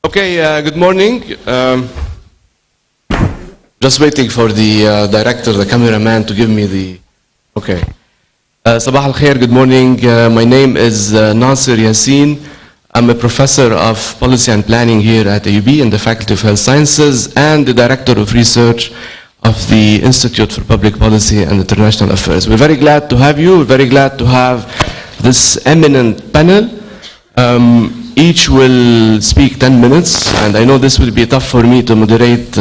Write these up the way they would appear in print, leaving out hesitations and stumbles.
Okay, good morning. Just waiting for the director, the cameraman, to give me the... Okay. Sabah al-Khair, good morning. My name is Nasser Yassin. I'm a professor of policy and planning here at AUB in the Faculty of Health Sciences and the director of research of the Institute for Public Policy and International Affairs. We're very glad to have you. We're very glad to have this eminent panel. Each will speak 10 minutes, and I know this will be tough for me to moderate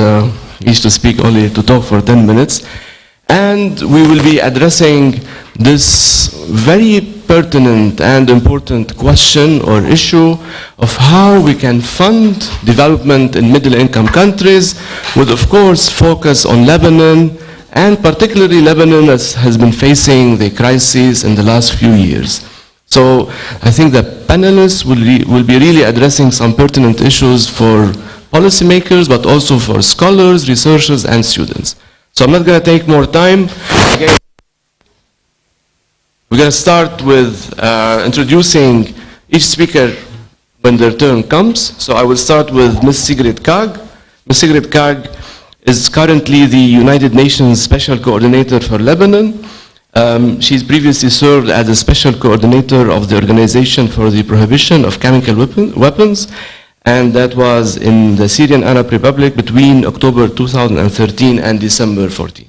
each to speak only to talk for 10 minutes. And we will be addressing this very pertinent and important question or issue of how we can fund development in middle-income countries with, of course, focus on Lebanon, and particularly Lebanon has been facing the crises in the last few years. So I think the panelists will be really addressing some pertinent issues for policymakers, but also for scholars, researchers, and students. So I'm not going to take more time. Again, we're going to start with introducing each speaker when their turn comes. So I will start with Ms. Sigrid Kaag. Ms. Sigrid Kaag is currently the United Nations Special Coordinator for Lebanon. She's previously served as a special coordinator of the Organization for the Prohibition of Chemical Weapons, and that was in the Syrian Arab Republic between October 2013 and December 14.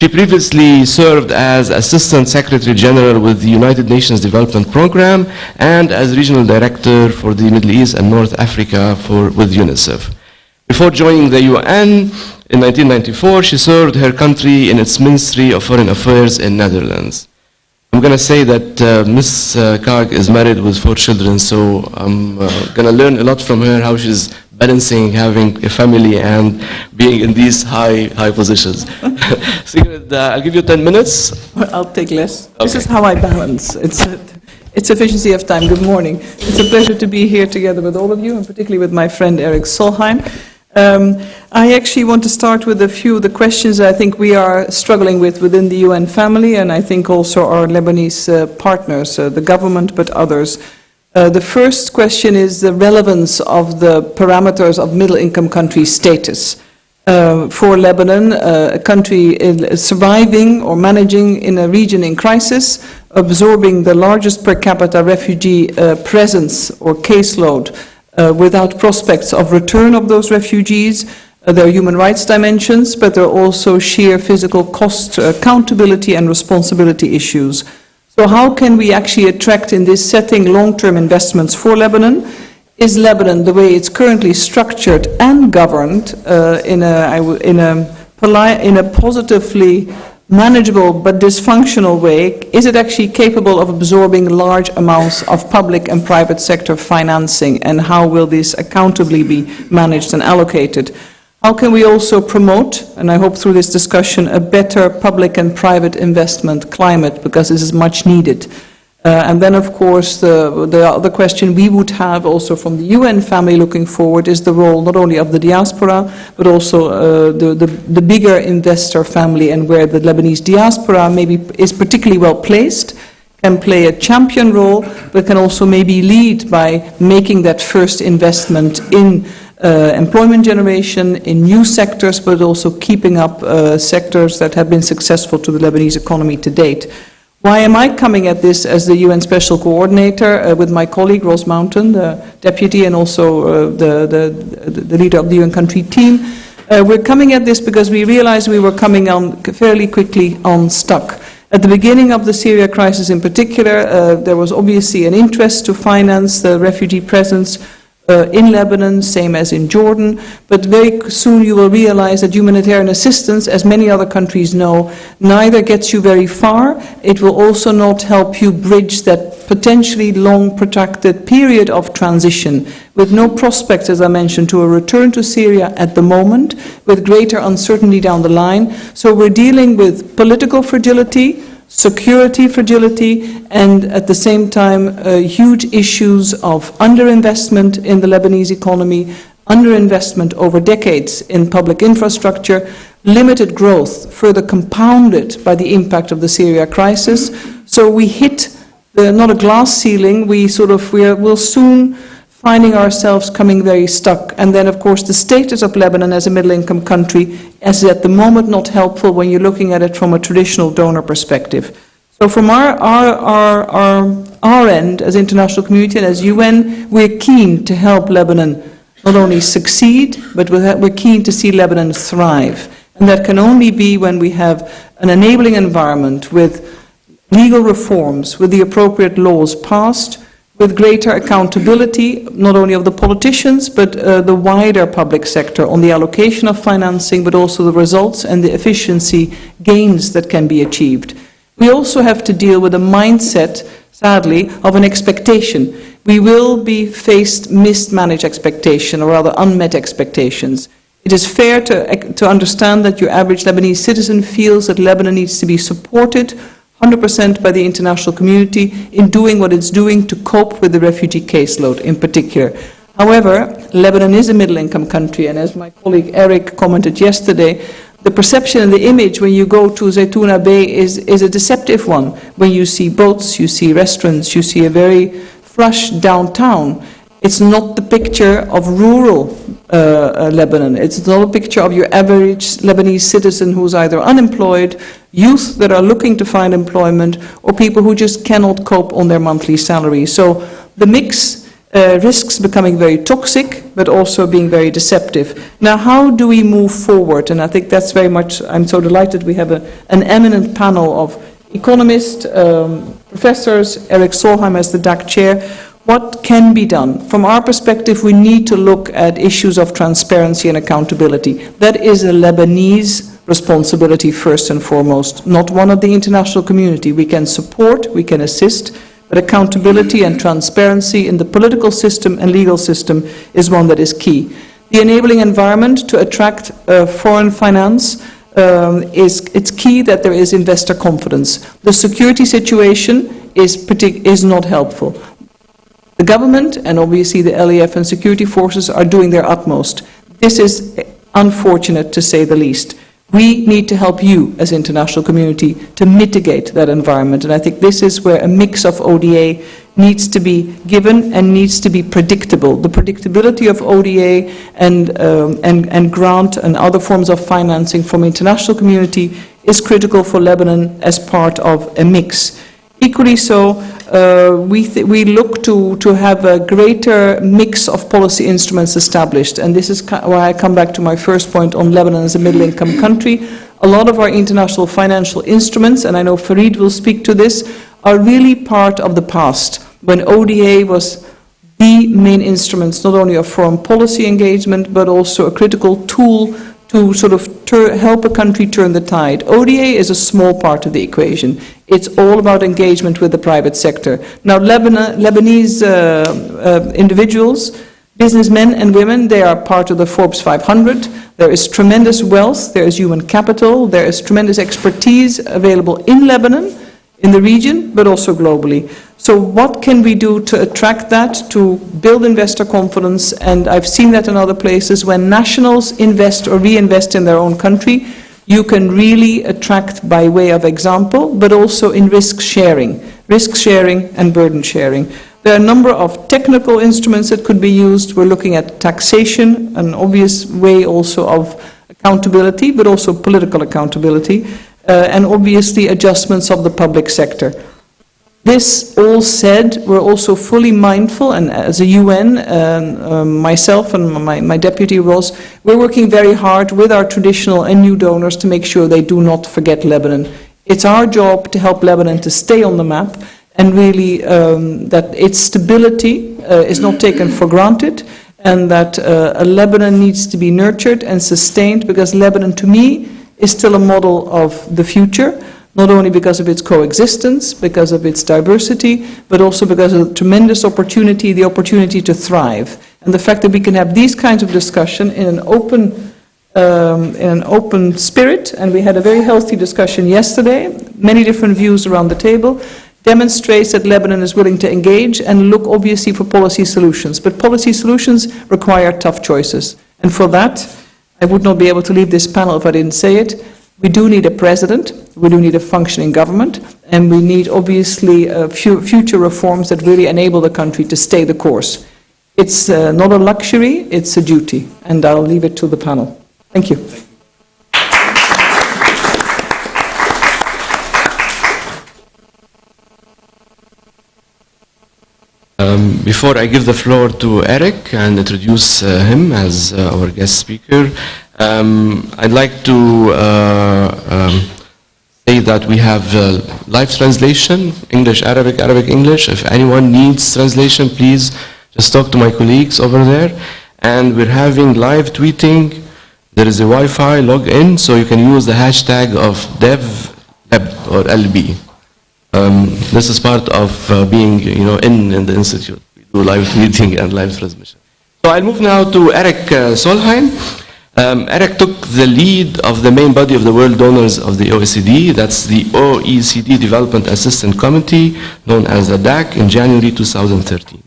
She previously served as Assistant Secretary General with the United Nations Development Program and as Regional Director for the Middle East and North Africa with UNICEF. Before joining the UN, in 1994, she served her country in its Ministry of Foreign Affairs in Netherlands. I'm going to say that Ms. Kaag is married with 4 children, so I'm going to learn a lot from her, how she's balancing having a family and being in these high positions. Sigrid, I'll give you 10 minutes. I'll take less. Okay. This is how I balance. It's efficiency of time. Good morning. It's a pleasure to be here together with all of you, and particularly with my friend Erik Solheim. I actually want to start with a few of the questions I think we are struggling with within the UN family, and I think also our Lebanese partners, the government, but others. The first question is the relevance of the parameters of middle-income country status. For Lebanon, a country surviving or managing in a region in crisis, absorbing the largest per capita refugee presence or caseload, without prospects of return of those refugees. There are human rights dimensions, but there are also sheer physical cost, accountability and responsibility issues. So how can we actually attract in this setting long-term investments for Lebanon? Is Lebanon, the way it's currently structured and governed, in a positively manageable but dysfunctional way, is it actually capable of absorbing large amounts of public and private sector financing, and how will this accountably be managed and allocated? How can we also promote, and I hope through this discussion, a better public and private investment climate, because this is much needed. And then, of course, the other question we would have also from the UN family looking forward is the role not only of the diaspora, but also the bigger investor family, and where the Lebanese diaspora maybe is particularly well placed, can play a champion role, but can also maybe lead by making that first investment in employment generation, in new sectors, but also keeping up sectors that have been successful to the Lebanese economy to date. Why am I coming at this as the UN Special Coordinator with my colleague Rose Mountain, the deputy, and also the leader of the UN country team? We're coming at this because we realized we were coming on fairly quickly unstuck. At the beginning of the Syria crisis in particular, there was obviously an interest to finance the refugee presence in Lebanon, same as in Jordan, but very soon you will realize that humanitarian assistance, as many other countries know, neither gets you very far. It will also not help you bridge that potentially long protracted period of transition, with no prospects, as I mentioned, to a return to Syria at the moment, with greater uncertainty down the line. So we're dealing with political fragility, security fragility, and at the same time huge issues of underinvestment in the Lebanese economy, underinvestment over decades in public infrastructure, limited growth further compounded by the impact of the Syria crisis. So we hit not a glass ceiling, we'll soon finding ourselves coming very stuck. And then, of course, the status of Lebanon as a middle-income country is at the moment not helpful when you're looking at it from a traditional donor perspective. So from our end, as international community and as UN, we're keen to help Lebanon not only succeed, but we're keen to see Lebanon thrive. And that can only be when we have an enabling environment with legal reforms, with the appropriate laws passed, with greater accountability, not only of the politicians, but the wider public sector on the allocation of financing, but also the results and the efficiency gains that can be achieved. We also have to deal with a mindset, sadly, of an expectation. We will be faced mismanaged expectation, or rather unmet expectations. It is fair to understand that your average Lebanese citizen feels that Lebanon needs to be supported 100% by the international community in doing what it's doing to cope with the refugee caseload in particular. However, Lebanon is a middle-income country, and as my colleague Erik commented yesterday, the perception and the image when you go to Zaytuna Bay is a deceptive one. When you see boats, you see restaurants, you see a very flush downtown. It's not the picture of rural Lebanon. It's not a picture of your average Lebanese citizen who's either unemployed, youth that are looking to find employment, or people who just cannot cope on their monthly salary. So the mix risks becoming very toxic, but also being very deceptive. Now, how do we move forward? And I think that's very much, I'm so delighted we have an eminent panel of economists, professors, Erik Solheim as the DAC chair. What can be done? From our perspective, we need to look at issues of transparency and accountability. That is a Lebanese responsibility first and foremost, not one of the international community. We can support, we can assist, but accountability and transparency in the political system and legal system is one that is key. The enabling environment to attract foreign finance it's key that there is investor confidence. The security situation is not helpful. The government and obviously the LEF and security forces are doing their utmost. This is unfortunate to say the least. We need to help you as international community to mitigate that environment, and I think this is where a mix of ODA needs to be given and needs to be predictable. The predictability of ODA and grant and other forms of financing from international community is critical for Lebanon as part of a mix. Equally so, we look to have a greater mix of policy instruments established, and this is why I come back to my first point on Lebanon as a middle-income country. A lot of our international financial instruments, and I know Ferid will speak to this, are really part of the past, when ODA was the main instruments, not only of foreign policy engagement, but also a critical tool to sort of help a country turn the tide. ODA is a small part of the equation. It's all about engagement with the private sector. Now, Lebanese individuals, businessmen and women, they are part of the Forbes 500. There is tremendous wealth, there is human capital, there is tremendous expertise available in Lebanon, in the region, but also globally. So what can we do to attract that, to build investor confidence? And I've seen that in other places. When nationals invest or reinvest in their own country, you can really attract by way of example, but also in risk sharing and burden sharing. There are a number of technical instruments that could be used. We're looking at taxation, an obvious way also of accountability, but also political accountability, and obviously adjustments of the public sector. This all said, we're also fully mindful, and as a UN, myself and my deputy Ross, we're working very hard with our traditional and new donors to make sure they do not forget Lebanon. It's our job to help Lebanon to stay on the map, and really that its stability is not taken for granted, and that Lebanon needs to be nurtured and sustained, because Lebanon, to me, is still a model of the future. Not only because of its coexistence, because of its diversity, but also because of the tremendous opportunity, the opportunity to thrive. And the fact that we can have these kinds of discussion in an open spirit, and we had a very healthy discussion yesterday, many different views around the table, demonstrates that Lebanon is willing to engage and look obviously for policy solutions. But policy solutions require tough choices. And for that, I would not be able to leave this panel if I didn't say it. We do need a president, we do need a functioning government, and we need obviously future reforms that really enable the country to stay the course. It's not a luxury, it's a duty. And I'll leave it to the panel. Thank you. Before I give the floor to Erik and introduce him as our guest speaker, I'd like to say that we have live translation, English, Arabic, Arabic, English. If anyone needs translation, please just talk to my colleagues over there. And we're having live tweeting. There is a Wi-Fi, log in, so you can use the hashtag of DevLab or LB. This is part of being, in the institute. We do live tweeting and live transmission. So I'll move now to Erik Solheim. Erik took the lead of the main body of the world donors of the OECD, that's the OECD Development Assistance Committee, known as the DAC, in January 2013.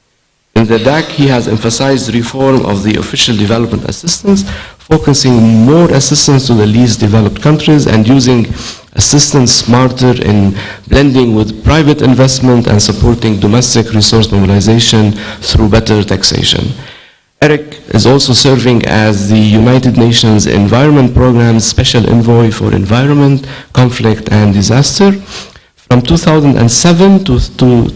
In the DAC, he has emphasized reform of the official development assistance, focusing more assistance to the least developed countries and using assistance smarter in blending with private investment and supporting domestic resource mobilization through better taxation. Erik is also serving as the United Nations Environment Programme's Special Envoy for Environment, Conflict and Disaster. From 2007 to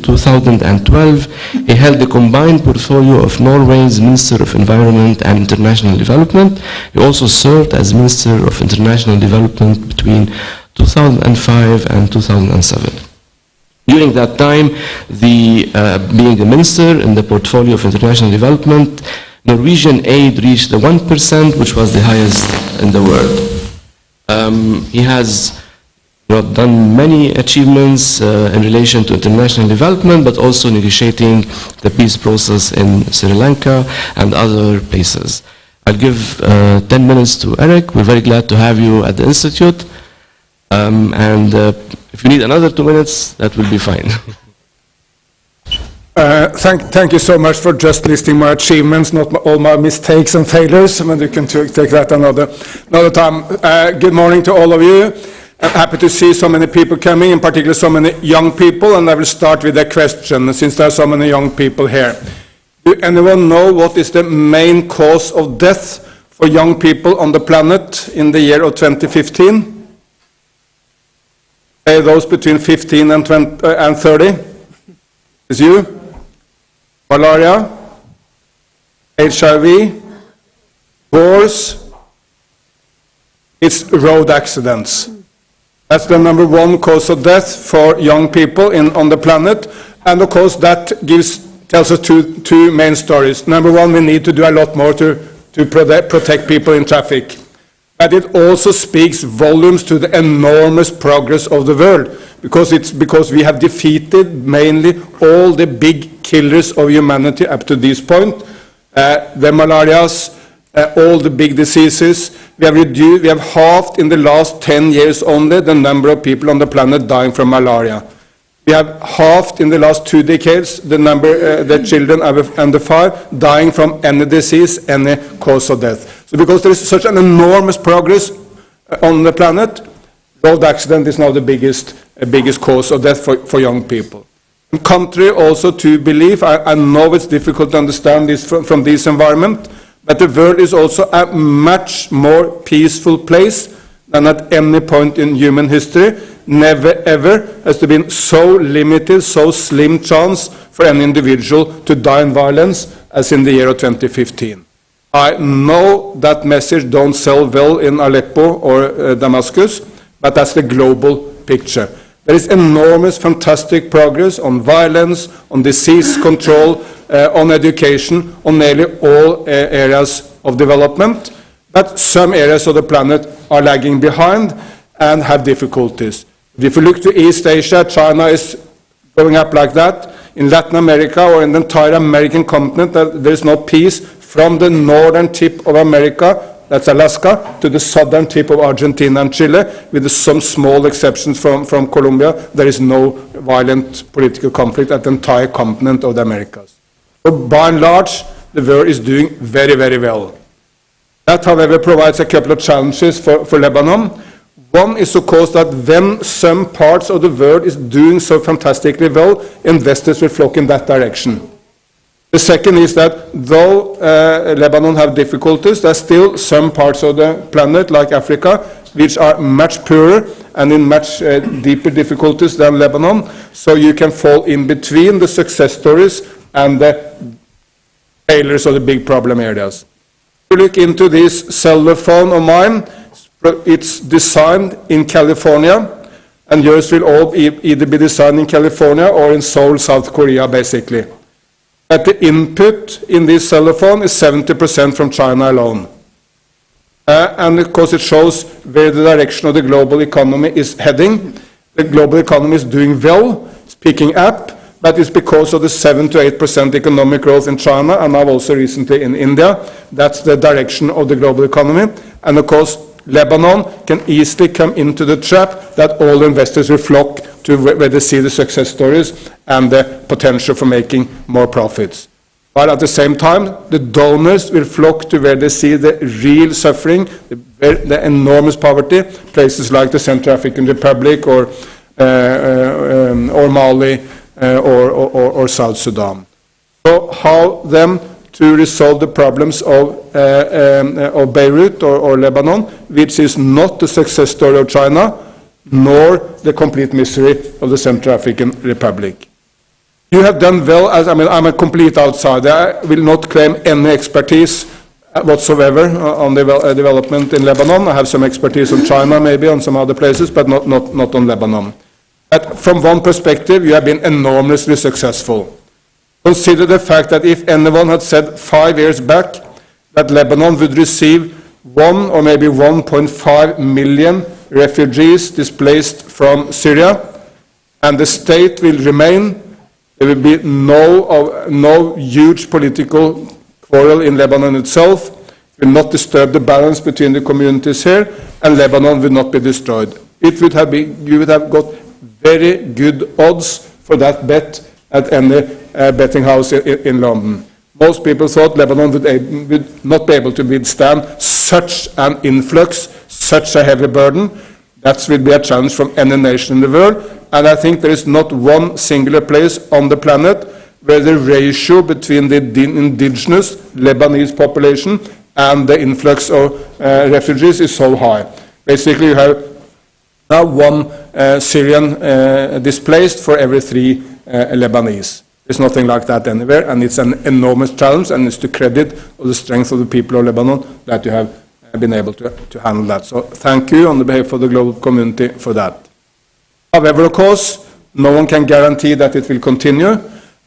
2012, he held the combined portfolio of Norway's Minister of Environment and International Development. He also served as Minister of International Development between 2005 and 2007. During that time, being a minister in the portfolio of international development, Norwegian aid reached the 1%, which was the highest in the world. He has done many achievements in relation to international development, but also negotiating the peace process in Sri Lanka and other places. I'll give 10 minutes to Erik. We're very glad to have you at the Institute. If you need another 2 minutes, that will be fine. Thank you so much for just listing my achievements, not all my mistakes and failures. I mean, you can take that another time. Good morning to all of you. I'm happy to see so many people coming, in particular so many young people, and I will start with a question, since there are so many young people here. Do anyone know what is the main cause of death for young people on the planet in the year of 2015? Those between 15 and 30? Is you? Malaria? HIV? Wars? It's road accidents. That's the number one cause of death for young people on the planet. And of course that tells us two main stories. Number one, we need to do a lot more to protect people in traffic. But it also speaks volumes to the enormous progress of the world, because we have defeated mainly all the big killers of humanity up to this point. The malarias, all the big diseases. We have halved in the last 10 years only the number of people on the planet dying from malaria. We have halved in the last 2 decades the number, the children under 5 dying from any disease, any cause of death. So because there is such an enormous progress on the planet, road accident is now the biggest cause of death for young people. Contrary also to belief, I know it's difficult to understand this from this environment, but the world is also a much more peaceful place than at any point in human history. Never ever has there been so limited, so slim chance for an individual to die in violence as in the year of 2015. I know that message don't sell well in Aleppo or Damascus, but that's the global picture. There is enormous, fantastic progress on violence, on disease control, on education, on nearly all areas of development, but some areas of the planet are lagging behind and have difficulties. If you look to East Asia, China is going up like that. In Latin America or in the entire American continent, there is no peace from the northern tip of America, that's Alaska, to the southern tip of Argentina and Chile, with some small exceptions from Colombia. There is no violent political conflict at the entire continent of the Americas. But by and large, the world is doing very, very well. That, however, provides a couple of challenges for Lebanon. One is, of course, that when some parts of the world is doing so fantastically well, investors will flock in that direction. The second is that though Lebanon have difficulties, there are still some parts of the planet, like Africa, which are much poorer and in much deeper difficulties than Lebanon. So you can fall in between the success stories and the failures of the big problem areas. If you look into this cellular phone of mine, it's designed in California, and yours will all either be designed in California or in Seoul, South Korea, basically. But the input in this cellular phone is 70% from China alone. And of course it shows where the direction of the global economy is heading. The global economy is doing well, it's picking up, but it's because of the 7 to 8% economic growth in China, and now also recently in India. That's the direction of the global economy. And of course, Lebanon can easily come into the trap that all investors will flock to where they see the success stories and the potential for making more profits. While at the same time, the donors will flock to where they see the real suffering, the enormous poverty, places like the Central African Republic or Mali or South Sudan. So how then to resolve the problems of Beirut or Lebanon, which is not the success story of China, nor the complete misery of the Central African Republic. You have done well, I'm a complete outsider. I will not claim any expertise whatsoever on development in Lebanon. I have some expertise on China, maybe on some other places, but not on Lebanon. But from one perspective, you have been enormously successful. Consider the fact that if anyone had said 5 years back that Lebanon would receive 1 or maybe 1.5 million refugees displaced from Syria, and the state will remain, there will be no huge political quarrel in Lebanon itself, it will not disturb the balance between the communities here, and Lebanon will not be destroyed. You would have got very good odds for that bet at any betting house in London. Most people thought Lebanon would not be able to withstand such an influx, such a heavy burden. That will be a challenge from any nation in the world. And I think there is not one singular place on the planet where the ratio between the indigenous Lebanese population and the influx of refugees is so high. Basically, you have now 1 Syrian displaced for every 3 Lebanese. There's nothing like that anywhere, and it's an enormous challenge, and it's the credit of the strength of the people of Lebanon that you have been able to handle that. So thank you on behalf of the global community for that. However, of course, no one can guarantee that it will continue,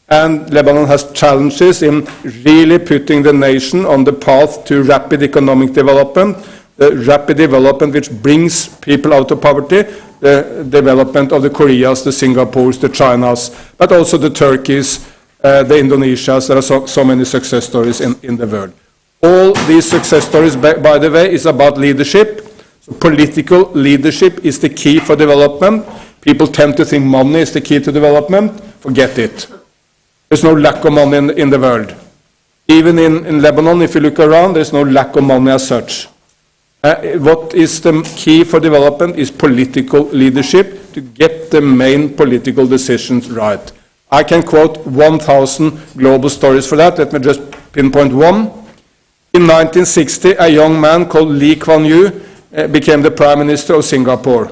and Lebanon has challenges in really putting the nation on the path to rapid economic development, the rapid development which brings people out of poverty, the development of the Koreas, the Singapores, the Chinas, but also the Turkeys, the Indonesias. There are so many success stories in the world. All these success stories, by the way, is about leadership. So political leadership is the key for development. People tend to think money is the key to development. Forget it. There's no lack of money in the world. Even in Lebanon, if you look around, there's no lack of money as such. What is the key for development is political leadership to get the main political decisions right. I can quote 1,000 global stories for that. Let me just pinpoint one. In 1960, a young man called Lee Kuan Yew became the Prime Minister of Singapore.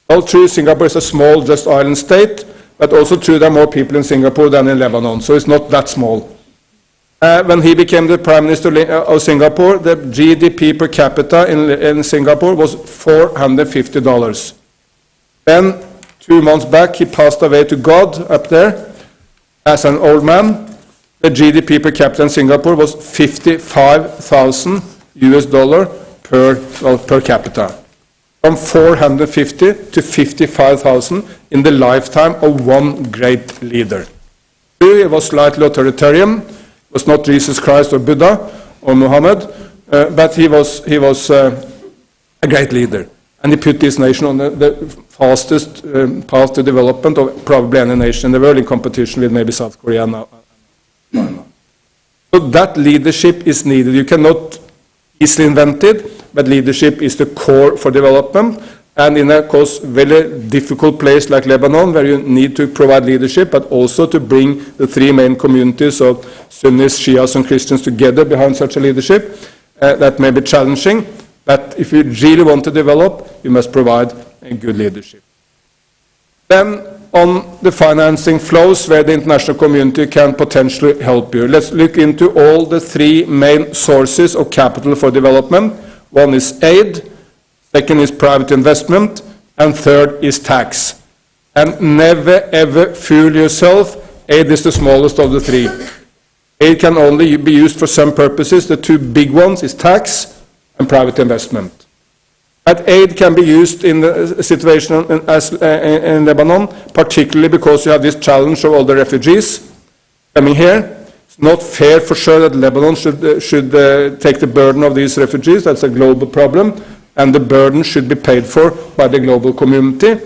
Well, true, Singapore is a small, just island state, but also true there are more people in Singapore than in Lebanon, so it's not that small. When he became the Prime Minister of Singapore, the GDP per capita in Singapore was $450. Then, 2 months back, he passed away to God up there as an old man. The GDP per capita in Singapore was $55,000 per capita. From 450 to 55,000 in the lifetime of one great leader. He was slightly authoritarian, was not Jesus Christ or Buddha or Muhammad, but he was a great leader. And he put this nation on the fastest path to development of probably any nation in the world, in competition with maybe South Korea now. So that leadership is needed. You cannot easily invent it, but leadership is the core for development. and in a, of course, very difficult place like Lebanon, where you need to provide leadership, but also to bring the three main communities of Sunnis, Shias, and Christians together behind such a leadership, that may be challenging. But if you really want to develop, you must provide a good leadership. Then, on the financing flows where the international community can potentially help you. Let's look into all the three main sources of capital for development. One is aid, second is private investment, and third is tax. And never ever fool yourself, aid is the smallest of the three. Aid can only be used for some purposes. The two big ones is tax and private investment. But aid can be used in the situation in Lebanon, particularly because you have this challenge of all the refugees coming here. It's not fair for sure that Lebanon should take the burden of these refugees. That's a global problem, and the burden should be paid for by the global community.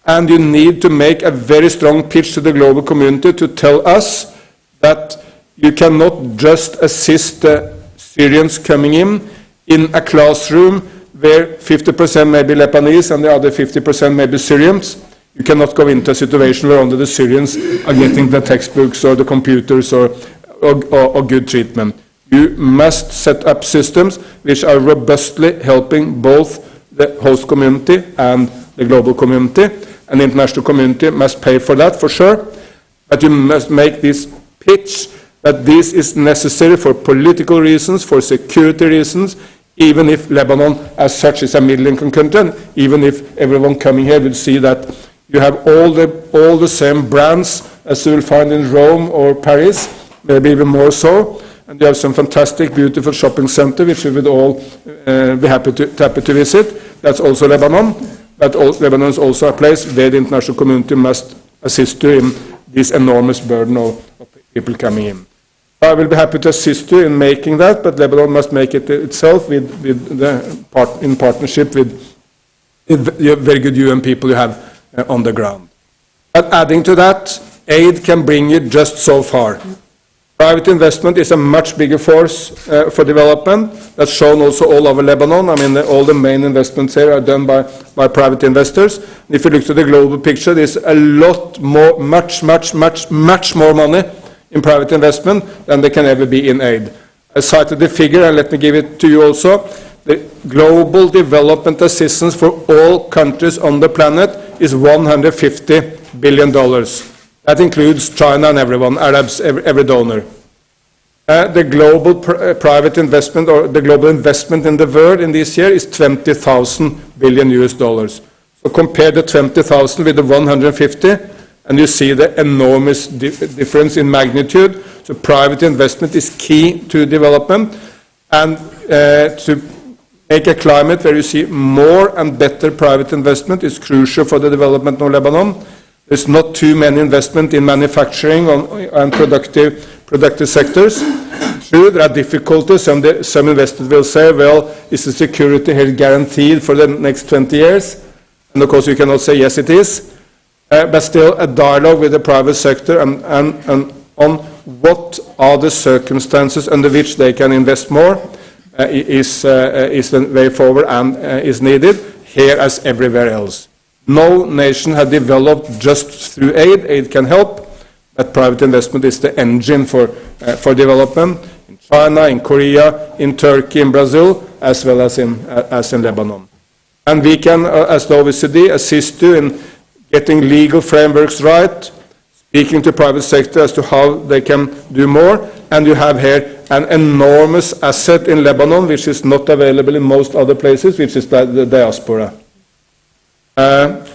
And you need to make a very strong pitch to the global community to tell us that you cannot just assist the Syrians coming in a classroom where 50% may be Lebanese and the other 50% may be Syrians. You cannot go into a situation where only the Syrians are getting the textbooks or the computers or good treatment. You must set up systems which are robustly helping both the host community and the global community, and the international community must pay for that for sure, but you must make this pitch that this is necessary for political reasons, for security reasons, even if Lebanon as such is a middle-income country, and even if everyone coming here will see that you have all the same brands as you will find in Rome or Paris, maybe even more so, and you have some fantastic, beautiful shopping center which we would all be happy to visit. That's also Lebanon, but Lebanon is also a place where the international community must assist you in this enormous burden of people coming in. I will be happy to assist you in making that, but Lebanon must make it itself in partnership with the very good UN people you have on the ground. But adding to that, aid can bring you just so far. Private investment is a much bigger force for development. That's shown also all over Lebanon. I mean, all the main investments here are done by private investors. If you look to the global picture, there's a lot more, much more money in private investment than there can ever be in aid. I cited the figure, and let me give it to you also. The global development assistance for all countries on the planet is $150 billion. That includes China and everyone, Arabs, every donor. The global private investment, or the global investment in the world in this year, is $20,000 billion US dollars. So compare the 20,000 with the 150, and you see the enormous difference in magnitude. So private investment is key to development, and to make a climate where you see more and better private investment is crucial for the development of Lebanon. There's not too many investment in manufacturing and productive sectors. True, there are difficulties. Some investors will say, well, is the security here guaranteed for the next 20 years? And of course you cannot say yes, it is. But still a dialogue with the private sector and on what are the circumstances under which they can invest more is the way forward and is needed here as everywhere else. No nation has developed just through aid. Aid can help, but private investment is the engine for development in China, in Korea, in Turkey, in Brazil, as well as in Lebanon. And we can, as the OECD, assist you in getting legal frameworks right, speaking to private sector as to how they can do more, and you have here an enormous asset in Lebanon which is not available in most other places, which is the diaspora.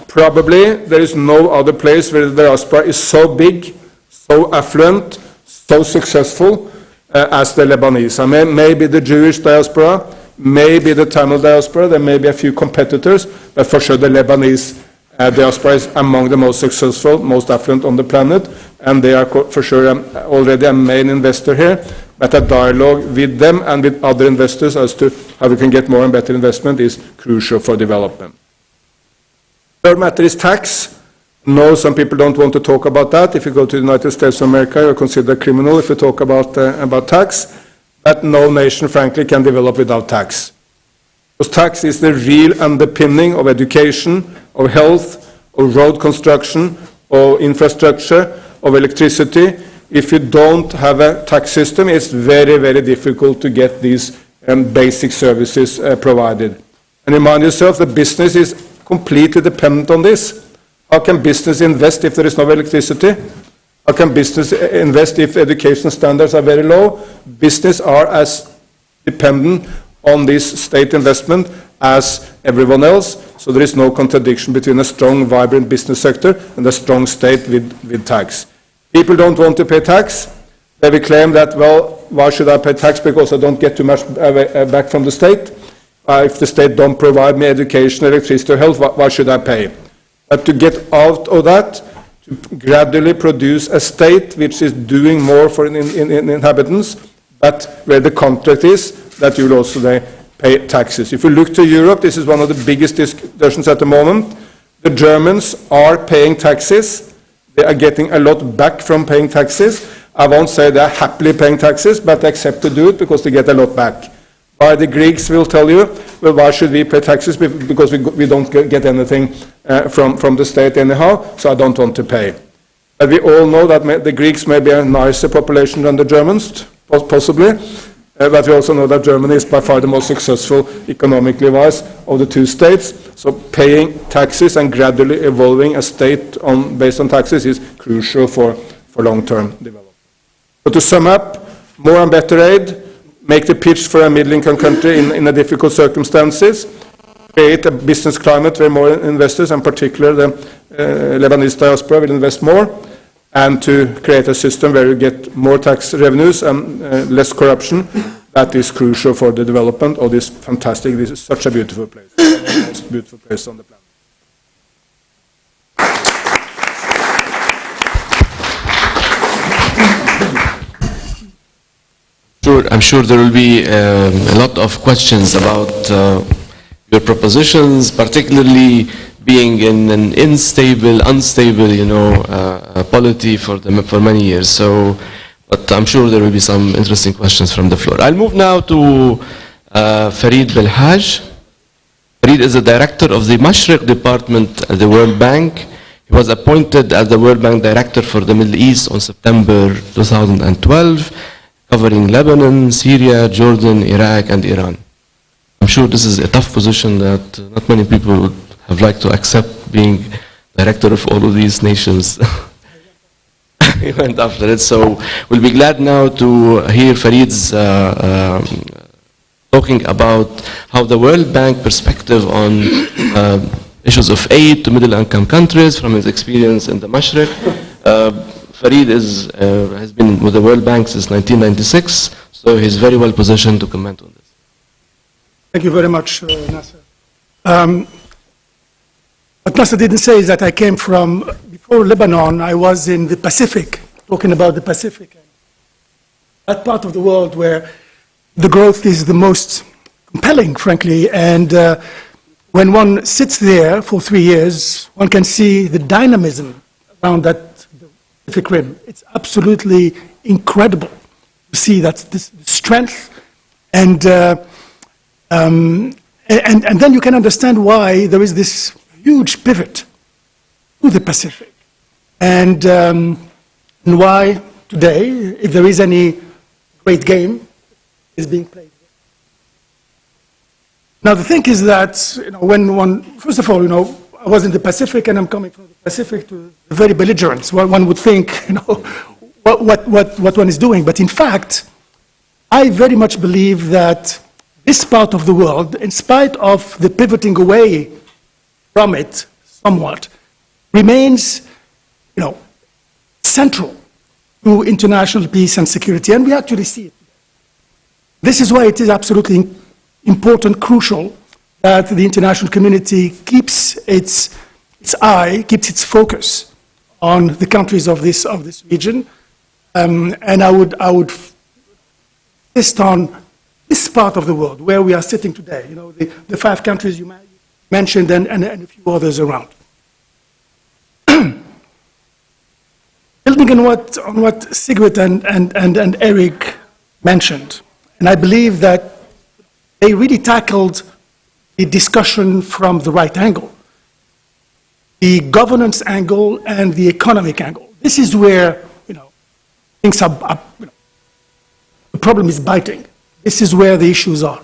Probably there is no other place where the diaspora is so big, so affluent, so successful as the Lebanese. I mean, maybe the Jewish diaspora, maybe the Tamil diaspora, there may be a few competitors, but for sure the Lebanese diaspora is among the most successful, most affluent on the planet, and they are for sure already a main investor here, but a dialogue with them and with other investors as to how we can get more and better investment is crucial for development. Third matter is tax. No, some people don't want to talk about that. If you go to the United States of America, you're considered criminal if you talk about tax, but no nation, frankly, can develop without tax. Because tax is the real underpinning of education, of health, of road construction, of infrastructure, of electricity. If you don't have a tax system, it's very, very difficult to get these basic services provided. And remind yourself that business is completely dependent on this. How can business invest if there is no electricity? How can business invest if education standards are very low? Business are as dependent on this state investment as everyone else, so there is no contradiction between a strong, vibrant business sector and a strong state with tax. People don't want to pay tax. They will claim that, well, why should I pay tax because I don't get too much back from the state? If the state don't provide me education, electricity, or health, why should I pay? But to get out of that, to gradually produce a state which is doing more for inhabitants, but where the contract is that you will also pay taxes. If you look to Europe, this is one of the biggest discussions at the moment. The Germans are paying taxes. They are getting a lot back from paying taxes. I won't say they are happily paying taxes, but they accept to do it because they get a lot back. Why the Greeks will tell you, well, why should we pay taxes? Because we don't get anything from the state anyhow, so I don't want to pay. And we all know that the Greeks may be a nicer population than the Germans, possibly, but we also know that Germany is by far the most successful economically wise of the two states. So paying taxes and gradually evolving a state based on taxes is crucial for long-term development. So to sum up, more and better aid, make the pitch for a middle-income country in a difficult circumstances, create a business climate where more investors, and particularly the Lebanese diaspora, will invest more, and to create a system where you get more tax revenues and less corruption. That is crucial for the development of this fantastic, this is such a beautiful place, the most beautiful place on the planet. Sure, I'm sure there will be a lot of questions about your propositions, particularly being in an unstable, polity for many years. So, but I'm sure there will be some interesting questions from the floor. I'll move now to Ferid Belhaj. Ferid is the director of the Mashriq department at the World Bank. He was appointed as the World Bank director for the Middle East on September 2012. Covering Lebanon, Syria, Jordan, Iraq, and Iran. I'm sure this is a tough position that not many people would have liked to accept, being director of all of these nations. He went after it, so we'll be glad now to hear Ferid's talking about how the World Bank perspective on issues of aid to middle-income countries from his experience in the Mashriq. Ferid has been with the World Bank since 1996, so he's very well positioned to comment on this. Thank you very much, Nasser. What Nasser didn't say is that I came from, before Lebanon, I was in the Pacific, talking about the Pacific. That part of the world where the growth is the most compelling, frankly, and when one sits there for 3 years, one can see the dynamism around that Pacific Rim. It's absolutely incredible to see that this strength, and then you can understand why there is this huge pivot to the Pacific, and why today, if there is any great game, is being played. Now the thing is that when one, first of all, I was in the Pacific, and I'm coming from the Pacific to the very belligerence. One would think, what one is doing. But in fact, I very much believe that this part of the world, in spite of the pivoting away from it somewhat, remains, central to international peace and security. And we actually see it. This is why it is absolutely important, crucial, that the international community keeps its eye, keeps its focus on the countries of this region, and I would insist on this part of the world where we are sitting today. The 5 countries you mentioned and a few others around. Building on what Sigrid and Erik mentioned, and I believe that they really tackled the discussion from the right angle, the governance angle and the economic angle. This is where, things are the problem is biting. This is where the issues are.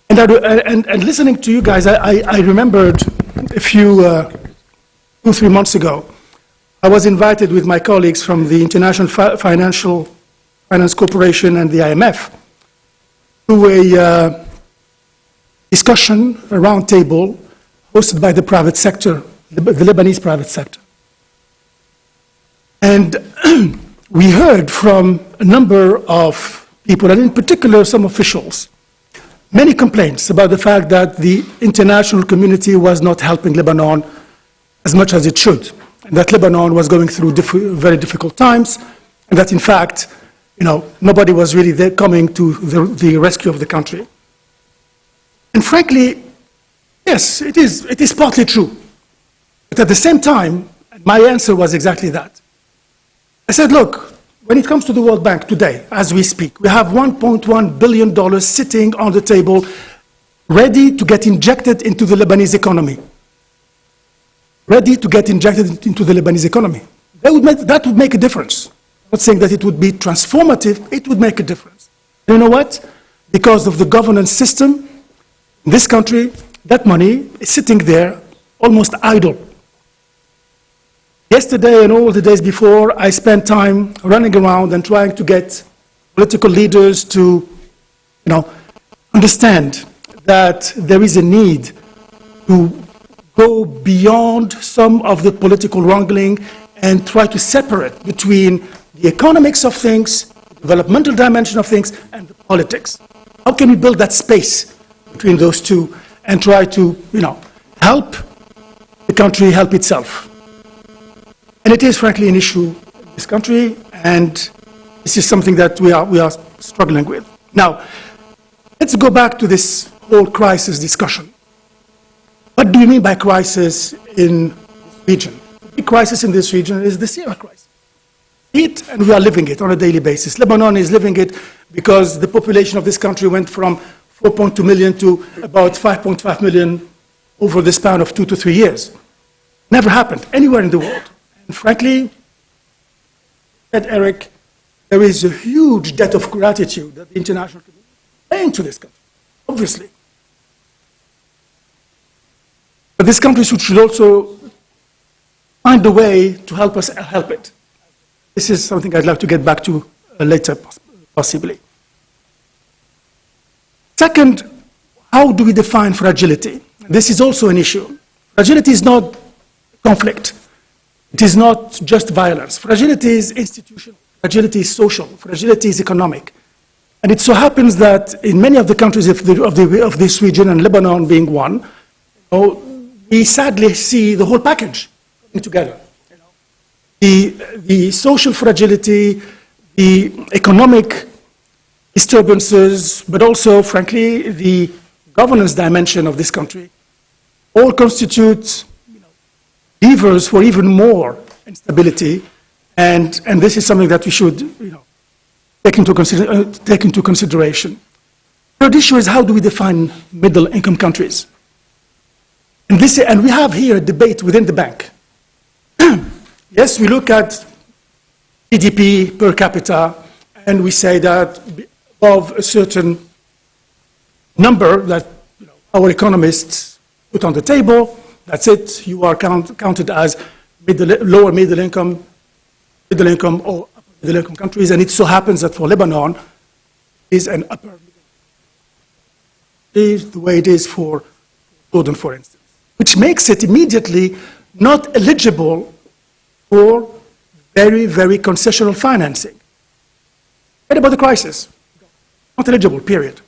And listening to you guys, I remembered a few, 2-3 months ago, I was invited with my colleagues from the International Finance Corporation and the IMF to a discussion, a round table, hosted by the private sector, the Lebanese private sector. And we heard from a number of people, and in particular some officials, many complaints about the fact that the international community was not helping Lebanon as much as it should, and that Lebanon was going through very difficult times, and that in fact, nobody was really there coming to the rescue of the country. And frankly, yes, it is partly true. But at the same time, my answer was exactly that. I said, look, when it comes to the World Bank today, as we speak, we have $1.1 billion sitting on the table, ready to get injected into the Lebanese economy. Ready to get injected into the Lebanese economy. That would make a difference. I'm not saying that it would be transformative, it would make a difference. You know what? Because of the governance system in this country, that money is sitting there almost idle. Yesterday and all the days before, I spent time running around and trying to get political leaders to, understand that there is a need to go beyond some of the political wrangling and try to separate between the economics of things, the developmental dimension of things, and the politics. How can we build that space between those two and try to, help the country help itself? And it is, frankly, an issue in this country, and this is something that we are struggling with. Now, let's go back to this whole crisis discussion. What do you mean by crisis in this region? The big crisis in this region is the Syria crisis. And we are living it on a daily basis. Lebanon is living it because the population of this country went from 4.2 million to about 5.5 million over the span of 2 to 3 years. Never happened anywhere in the world. And frankly, said Erik, there is a huge debt of gratitude that the international community is paying to this country, obviously. But this country should also find a way to help us help it. This is something I'd like to get back to later, possibly. Second, how do we define fragility? This is also an issue. Fragility is not conflict. It is not just violence. Fragility is institutional. Fragility is social. Fragility is economic. And it so happens that in many of the countries of this region, and Lebanon being one, we sadly see the whole package coming together. The social fragility, the economic disturbances, but also, frankly, the governance dimension of this country, all constitute levers for even more instability, and this is something that we should take into consideration. Third issue is how do we define middle-income countries? And we have here a debate within the bank. Yes, we look at GDP per capita, and we say that above a certain number that our economists put on the table, that's it, you are counted as lower middle income or upper middle income countries, and it so happens that for Lebanon is an upper middle income. The way it is for Jordan, for instance, which makes it immediately not eligible for very, very concessional financing. What about the crisis? Not eligible, period.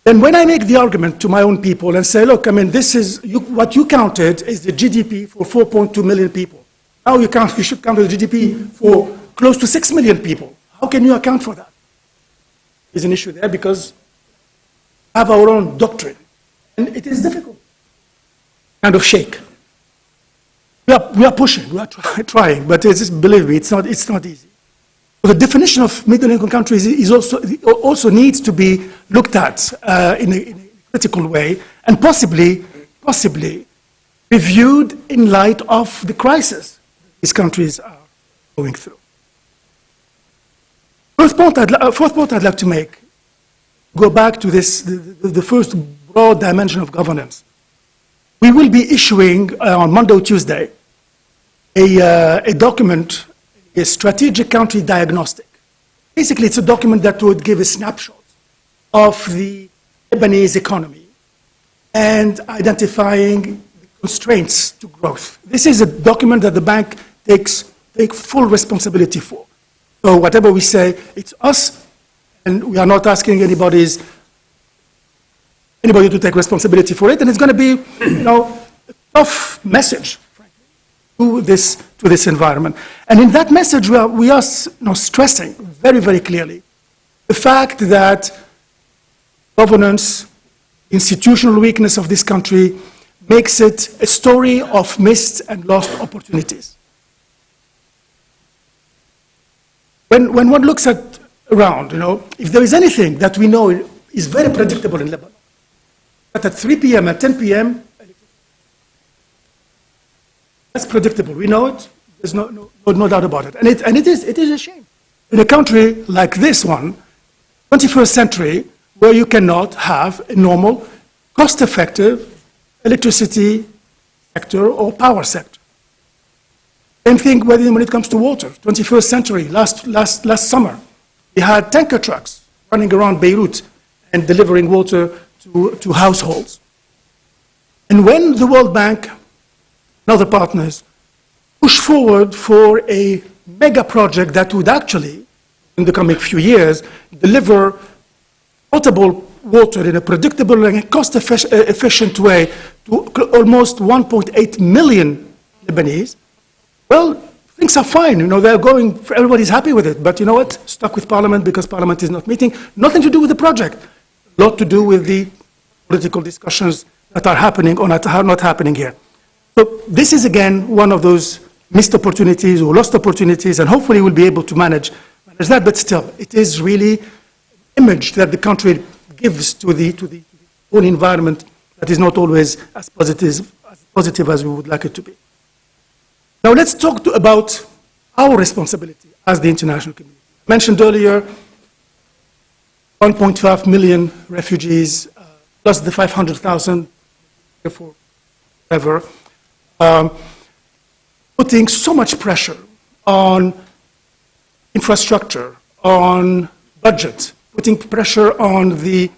Then when I make the argument to my own people and say, look, this is, what you counted is the GDP for 4.2 million people. Now you should count the GDP for close to 6 million people. How can you account for that? There's an issue there because we have our own doctrine. And it is difficult. Kind of shake. We are pushing, we are trying, but believe me, it's not easy. So the definition of middle-income countries is also needs to be looked at in a critical way, and possibly reviewed in light of the crisis these countries are going through. Fourth point I'd like to make, go back to this, the first broad dimension of governance. We will be issuing on Monday or Tuesday a document, a strategic country diagnostic. Basically, it's a document that would give a snapshot of the Lebanese economy and identifying constraints to growth. This is a document that the bank takes full responsibility for. So whatever we say, it's us, and we are not asking anybody to take responsibility for it, and it's going to be, a tough message, frankly, to this environment. And in that message, we are stressing very, very clearly the fact that governance, institutional weakness of this country makes it a story of missed and lost opportunities. When one looks around, if there is anything that we know is very predictable in Lebanon, that at 3 p.m. and 10 p.m., that's predictable. We know it. There's no doubt about it. And it is a shame. In a country like this one, 21st century, where you cannot have a normal, cost-effective electricity sector or power sector. Same thing when it comes to water. 21st century, last summer, we had tanker trucks running around Beirut and delivering water to households. And when the World Bank and other partners push forward for a mega project that would actually, in the coming few years, deliver potable water in a predictable and cost-efficient way to almost 1.8 million Lebanese, well, things are fine. They're going, everybody's happy with it. But you know what? Stuck with Parliament because Parliament is not meeting. Nothing to do with the project. A lot to do with the political discussions that are happening or are not happening here. So this is, again, one of those missed opportunities or lost opportunities, and hopefully we'll be able to manage that. But still, it is really image that the country gives to the own environment that is not always as positive as we would like it to be. Now let's talk about our responsibility as the international community. I mentioned earlier 1.5 million refugees, plus the 500,000 forever, putting so much pressure on infrastructure, on budget, putting pressure on the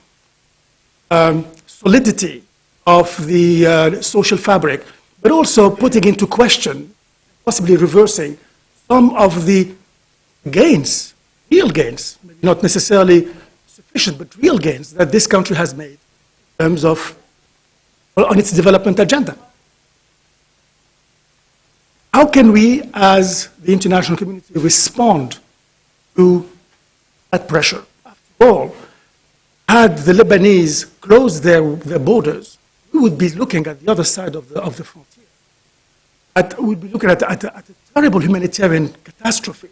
solidity of the social fabric, but also putting into question, possibly reversing some of the gains, real gains, not necessarily sufficient, but real gains that this country has made in terms of, on its development agenda. How can we, as the international community, respond to that pressure? After all, had the Lebanese closed their borders, we would be looking at the other side of the frontier. We'd be looking at a terrible humanitarian catastrophe.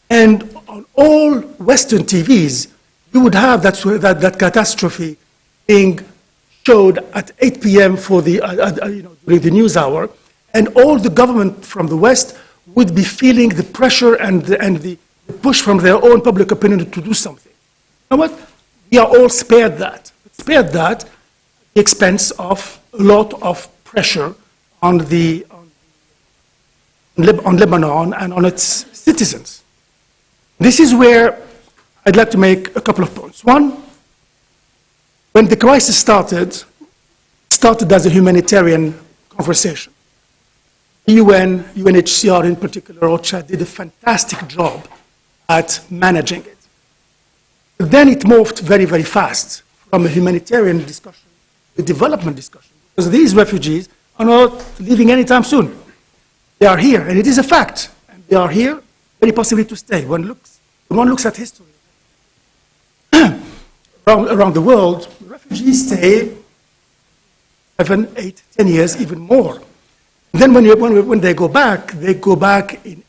And on all Western TVs, you would have that catastrophe being showed at 8 p.m. for during the news hour, and all the government from the West would be feeling the pressure and the push from their own public opinion to do something. You know what? We are all spared that. Spared that at the expense of a lot of pressure on Lebanon and on its citizens. This is where I'd like to make a couple of points. One, when the crisis started as a humanitarian conversation. The UN, UNHCR in particular, OCHA, did a fantastic job at managing it. But then it morphed very, very fast from a humanitarian discussion to a development discussion, because these refugees are not leaving anytime soon. They are here, and it is a fact. And they are here, very possibly to stay. When one looks at history around the world, refugees stay 7, 8, 10 years, even more. And then when they go back in.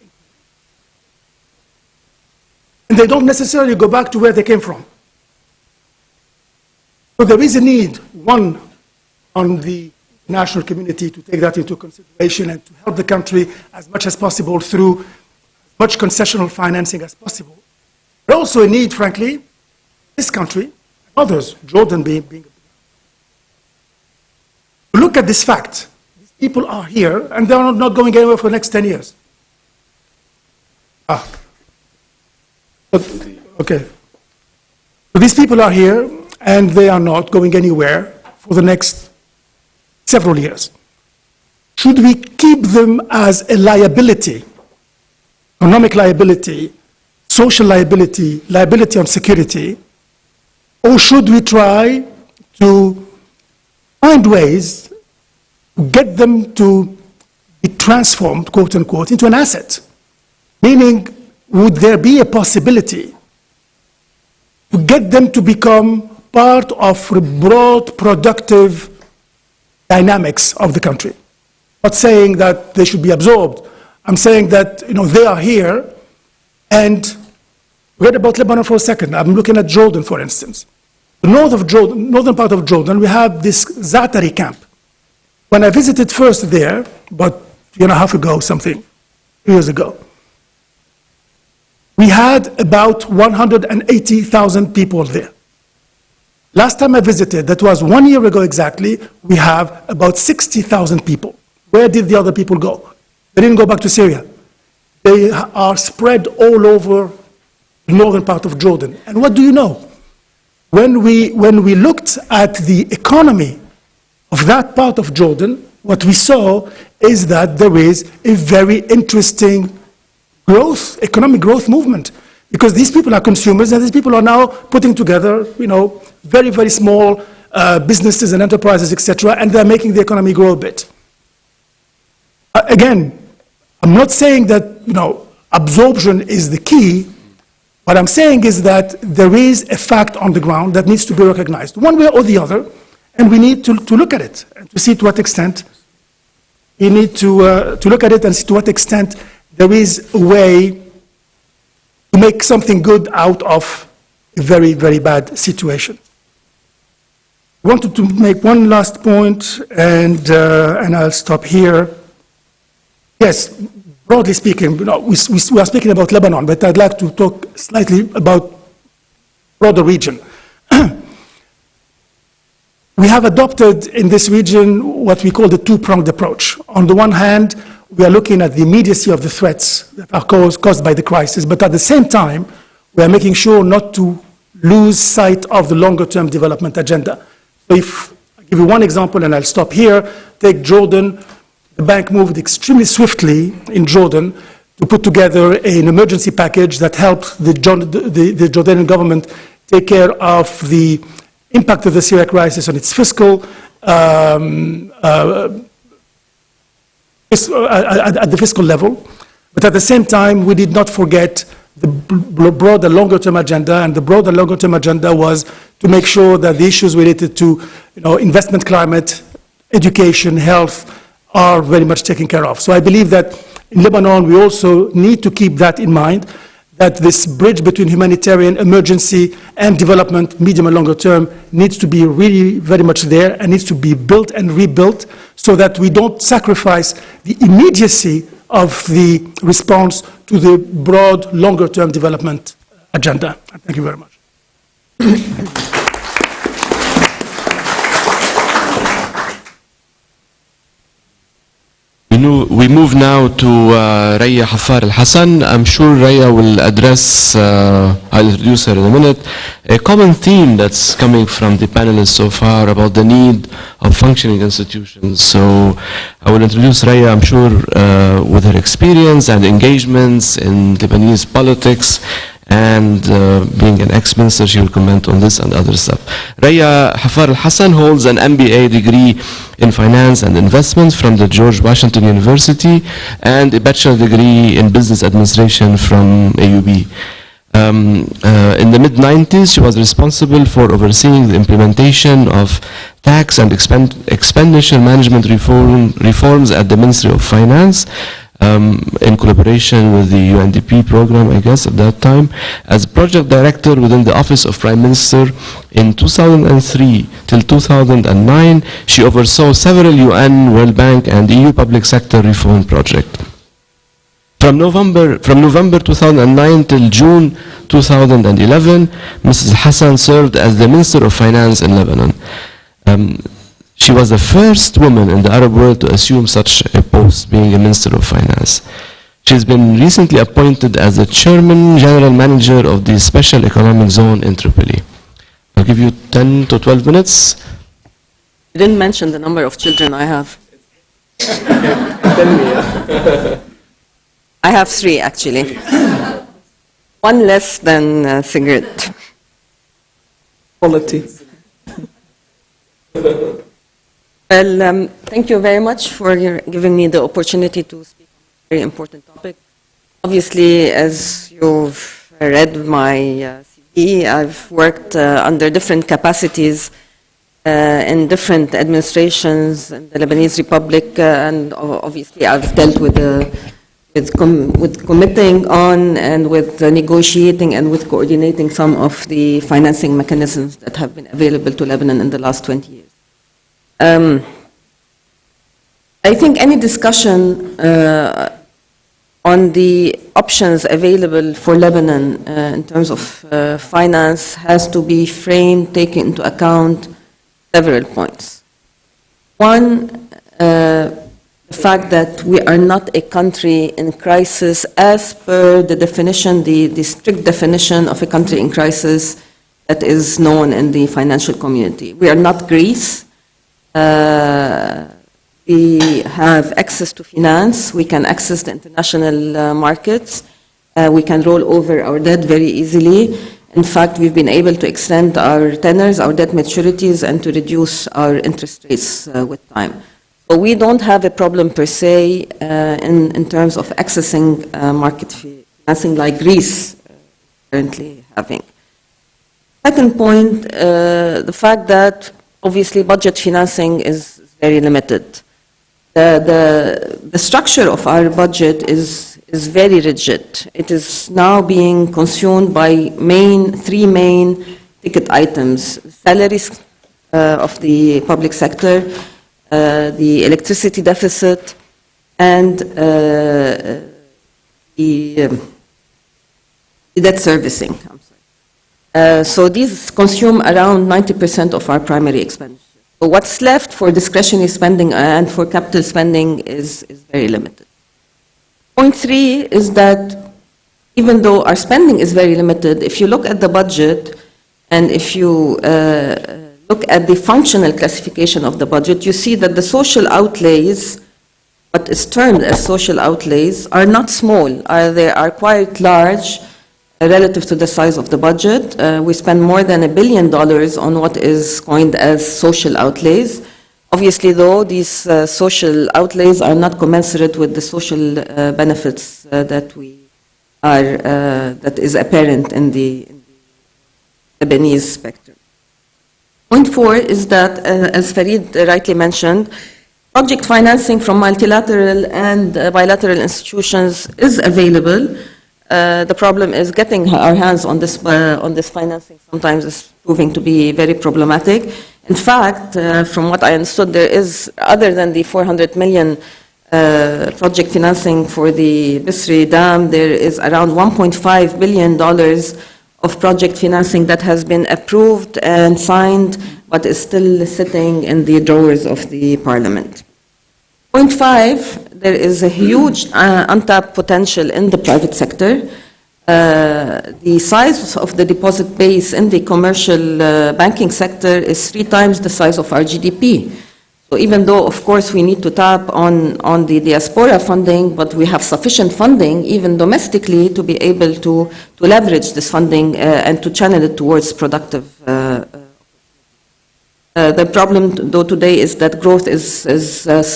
And they don't necessarily go back to where they came from. So there is a need, one, on the national community to take that into consideration and to help the country as much as possible through as much concessional financing as possible. But also a need, frankly, this country, and others, Jordan being look at this fact. These people are here, and they are not going anywhere for the next 10 years. Okay. So these people are here, and they are not going anywhere for the next several years. Should we keep them as a liability, economic liability, social liability, liability on security, or should we try to find ways to get them to be transformed, quote unquote, into an asset? Meaning, would there be a possibility to get them to become part of the broad productive dynamics of the country? Not saying that they should be absorbed. I'm saying that they are here, and read about Lebanon for a second. I'm looking at Jordan, for instance. The northern part of Jordan, we have this Zaatari camp. When I visited first there, about a year and a half ago, 2 years ago, we had about 180,000 people there. Last time I visited, that was 1 year ago exactly, we have about 60,000 people. Where did the other people go? They didn't go back to Syria. They are spread all over the northern part of Jordan. And what do you know? When we looked at the economy of that part of Jordan, what we saw is that there is a very interesting economic growth movement, because these people are consumers, and these people are now putting together, very, very small businesses and enterprises, etc., and they're making the economy grow a bit. Again, I'm not saying that, absorption is the key. What I'm saying is that there is a fact on the ground that needs to be recognized, one way or the other, and we need to look at it and to see to what extent we need to look at it and see to what extent there is a way to make something good out of a very, very bad situation. I wanted to make one last point, and I'll stop here. Yes, broadly speaking, we are speaking about Lebanon, but I'd like to talk slightly about broader region. We have adopted in this region what we call the two-pronged approach. On the one hand, we are looking at the immediacy of the threats that are caused by the crisis, but at the same time, we are making sure not to lose sight of the longer-term development agenda. So if I give you one example, and I'll stop here, take Jordan. The bank moved extremely swiftly in Jordan to put together an emergency package that helped the Jordanian government take care of the impact of the Syria crisis on its fiscal at the fiscal level. But at the same time, we did not forget the broader longer-term agenda, and the broader longer-term agenda was to make sure that the issues related to investment climate, education, health are very much taken care of. So I believe that in Lebanon, we also need to keep that in mind, that this bridge between humanitarian emergency and development, medium and longer term, needs to be really very much there and needs to be built and rebuilt so that we don't sacrifice the immediacy of the response to the broad, longer term development agenda. Thank you very much. We move now to Rayya Hassan. I'm sure Rayya will address, I'll introduce her in a minute, a common theme that's coming from the panelists so far about the need of functioning institutions. So I will introduce Rayya, I'm sure, with her experience and engagements in Lebanese politics, and being an ex-minister, she will comment on this and other stuff. Rayya Hassan holds an MBA degree in finance and investments from the George Washington University and a bachelor degree in business administration from AUB. In the mid-90s, she was responsible for overseeing the implementation of tax and expenditure management reforms at the Ministry of Finance. in collaboration with the UNDP program, I guess, at that time. As project director within the Office of Prime Minister in 2003 till 2009, she oversaw several UN, World Bank, and EU public sector reform projects. From November 2009 till June 2011, Mrs. Hassan served as the Minister of Finance in Lebanon. She was the first woman in the Arab world to assume such a post, being a Minister of Finance. She's been recently appointed as the Chairman General Manager of the Special Economic Zone in Tripoli. I'll give you 10 to 12 minutes. You didn't mention the number of children I have. I have 3, actually. One less than Sigrid. Quality. Well, thank you very much for giving me the opportunity to speak on a very important topic. Obviously, as you've read my CV, I've worked under different capacities in different administrations in the Lebanese Republic, and obviously I've dealt with committing on and with negotiating and with coordinating some of the financing mechanisms that have been available to Lebanon in the last 20 years. I think any discussion on the options available for Lebanon in terms of finance has to be framed, taking into account several points. One, the fact that we are not a country in crisis as per the definition, the strict definition of a country in crisis that is known in the financial community. We are not Greece. We have access to finance. We can access the international markets. We can roll over our debt very easily. In fact, we've been able to extend our tenors, our debt maturities, and to reduce our interest rates with time. So we don't have a problem per se in terms of accessing market financing like Greece currently having. Second point, the fact that obviously budget financing is very limited. The structure of our budget is very rigid. It is now being consumed by 3 main ticket items: salaries of the public sector, the electricity deficit, and the debt servicing. I'm sorry. So these consume around 90% of our primary expenditure. So what's left for discretionary spending and for capital spending is very limited. Point 3 is that even though our spending is very limited, if you look at the budget and if you look at the functional classification of the budget, you see that the social outlays, what is termed as social outlays, are not small. They are quite large relative to the size of the budget. We spend more than $1 billion on what is coined as social outlays. Obviously, though, these social outlays are not commensurate with the social benefits that is apparent in the Lebanese spectrum. Point 4 is that, as Ferid rightly mentioned, project financing from multilateral and bilateral institutions is available. The problem is getting our hands on this financing sometimes is proving to be very problematic. In fact, from what I understood, there is, other than the 400 million project financing for the Bisri Dam, there is around $1.5 billion of project financing that has been approved and signed, but is still sitting in the drawers of the parliament. Point 5, there is a huge untapped potential in the private sector. The size of the deposit base in the commercial banking sector is 3 times the size of our GDP. So even though, of course, we need to tap on the diaspora funding, but we have sufficient funding, even domestically, to be able to leverage this funding and to channel it towards productive. The problem, though, today is that growth is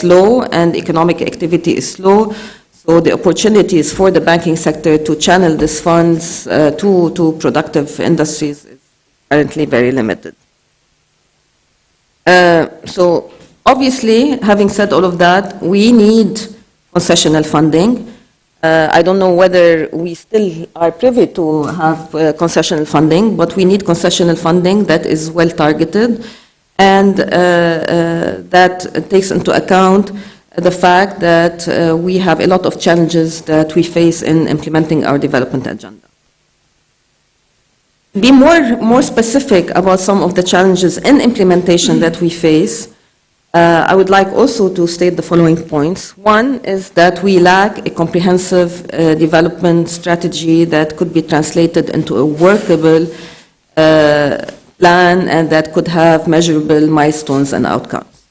slow and economic activity is slow. So the opportunities for the banking sector to channel these funds to productive industries is currently very limited. So obviously, having said all of that, we need concessional funding. I don't know whether we still are privy to have concessional funding, but we need concessional funding that is well targeted and that takes into account the fact that we have a lot of challenges that we face in implementing our development agenda. Be more specific about some of the challenges in implementation that we face. I would like also to state the following points. One is that we lack a comprehensive development strategy that could be translated into a workable plan and that could have measurable milestones and outcomes.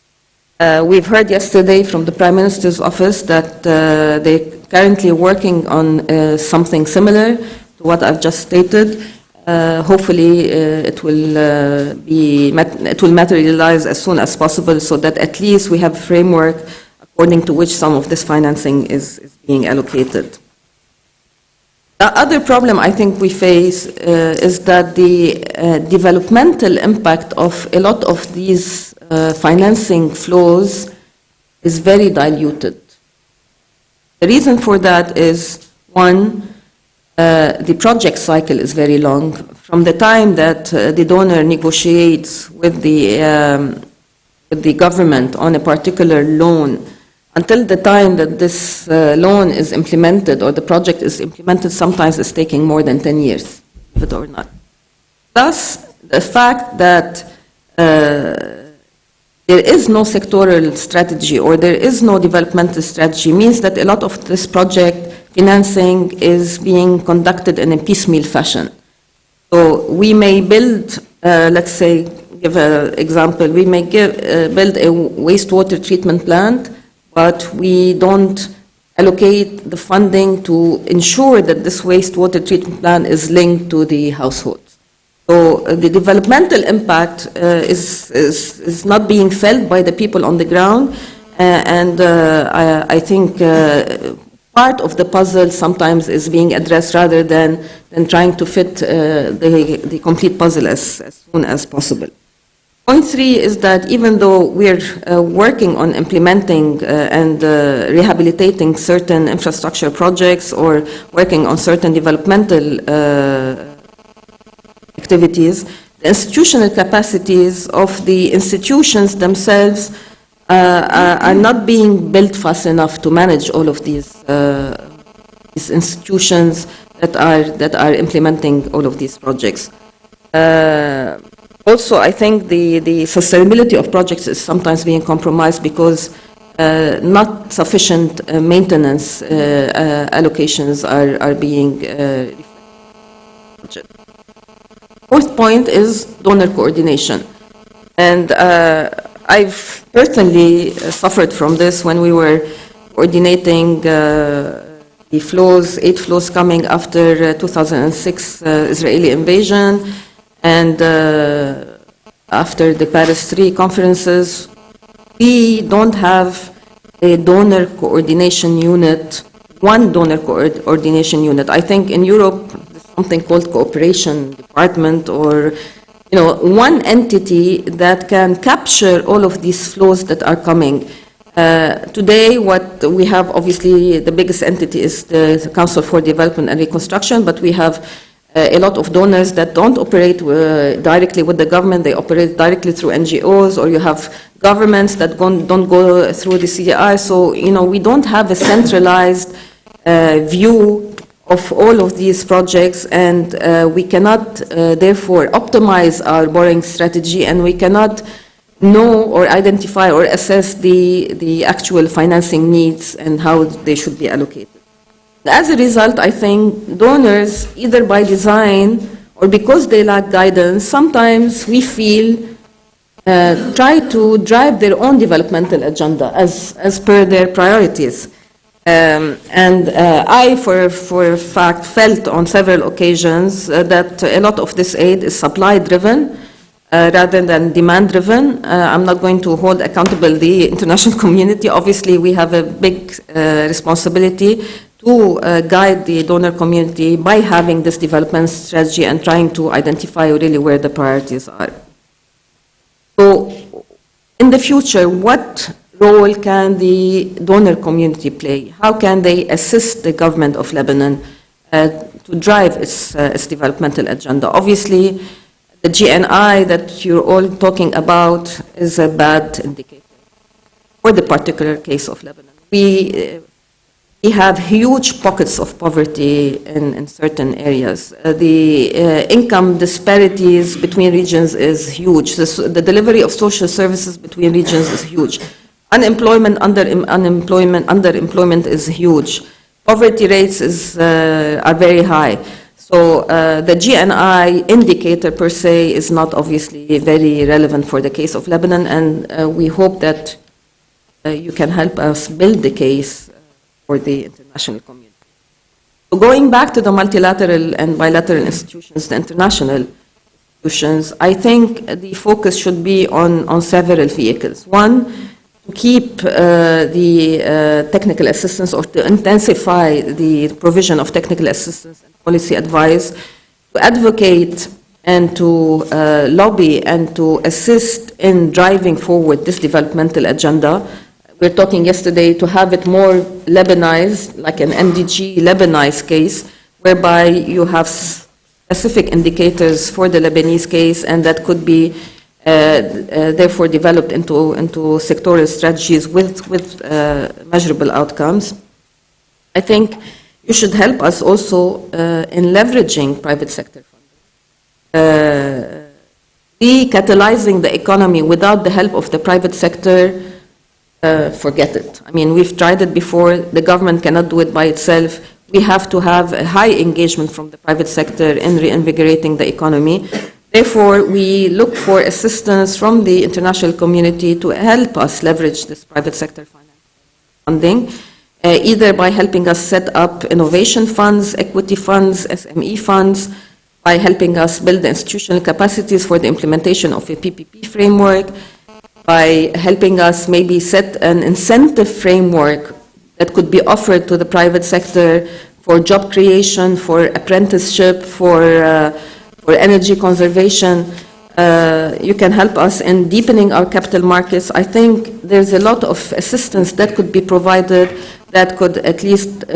We've heard yesterday from the Prime Minister's office that they're currently working on something similar to what I've just stated. Hopefully it will materialize as soon as possible so that at least we have a framework according to which some of this financing is being allocated. The other problem I think we face is that the developmental impact of a lot of these financing flows is very diluted. The reason for that is, one, the project cycle is very long. From the time that the donor negotiates with the government on a particular loan until the time that this loan is implemented or the project is implemented, sometimes it's taking more than 10 years, believe it or not. Plus, the fact that there is no sectoral strategy or there is no developmental strategy means that a lot of this project financing is being conducted in a piecemeal fashion. So we may build, let's say, give an example, we may build a wastewater treatment plant, but we don't allocate the funding to ensure that this wastewater treatment plant is linked to the households. So the developmental impact is not being felt by the people on the ground, and I think part of the puzzle sometimes is being addressed rather than trying to fit the complete puzzle as soon as possible. Point 3 is that even though we're working on implementing and rehabilitating certain infrastructure projects or working on certain developmental activities, the institutional capacities of the institutions themselves are not being built fast enough to manage all of these institutions that are implementing all of these projects. Also, I think the sustainability of projects is sometimes being compromised because not sufficient maintenance allocations are being reflected. Fourth point is donor coordination. And I've personally suffered from this when we were coordinating the flows, 8 flows coming after 2006 Israeli invasion, and after the Paris 3 conferences. We don't have a donor coordination unit, one donor coordination unit. I think in Europe there's something called cooperation department, or one entity that can capture all of these flows that are coming. Today, what we have, obviously, the biggest entity is the Council for Development and Reconstruction, but we have a lot of donors that don't operate directly with the government. They operate directly through NGOs, or you have governments that don't go through the CDI. So, we don't have a centralized view of all of these projects, and we cannot, therefore, optimize our borrowing strategy, and we cannot know or identify or assess the actual financing needs and how they should be allocated. As a result, I think donors, either by design or because they lack guidance, sometimes we feel try to drive their own developmental agenda as per their priorities. I, for a fact, felt on several occasions that a lot of this aid is supply-driven rather than demand-driven. I'm not going to hold accountable the international community. Obviously, we have a big responsibility to guide the donor community by having this development strategy and trying to identify really where the priorities are. So, in the future, what role can the donor community play? How can they assist the government of Lebanon to drive its developmental agenda? Obviously, the GNI that you're all talking about is a bad indicator for the particular case of Lebanon. We have huge pockets of poverty in certain areas. The income disparities between regions is huge. The delivery of social services between regions is huge. Underemployment is huge. Poverty rates are very high. So the GNI indicator per se is not obviously very relevant for the case of Lebanon, and we hope that you can help us build the case for the international community. So going back to the multilateral and bilateral institutions, the international institutions, I think the focus should be on several vehicles. One, to keep the technical assistance or to intensify the provision of technical assistance and policy advice, to advocate and to lobby and to assist in driving forward this developmental agenda. We're talking yesterday to have it more Lebanized, like an MDG Lebanized case, whereby you have specific indicators for the Lebanese case, and that could be therefore developed into sectoral strategies with measurable outcomes. I think you should help us also in leveraging private sector funding. Decatalyzing the economy without the help of the private sector, forget it. I mean, we've tried it before. The government cannot do it by itself. We have to have a high engagement from the private sector in reinvigorating the economy. Therefore, we look for assistance from the international community to help us leverage this private sector funding, either by helping us set up innovation funds, equity funds, SME funds, by helping us build the institutional capacities for the implementation of a PPP framework, by helping us maybe set an incentive framework that could be offered to the private sector for job creation, for apprenticeship, for energy conservation. You can help us in deepening our capital markets. I think there's a lot of assistance that could be provided that could at least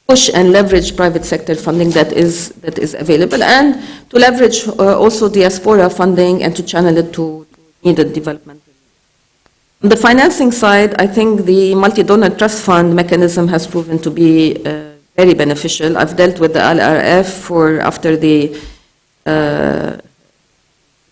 push and leverage private sector funding that is available, and to leverage also diaspora funding and to channel it to needed development. On the financing side, I think the multi-donor trust fund mechanism has proven to be very beneficial. I've dealt with the LRF after the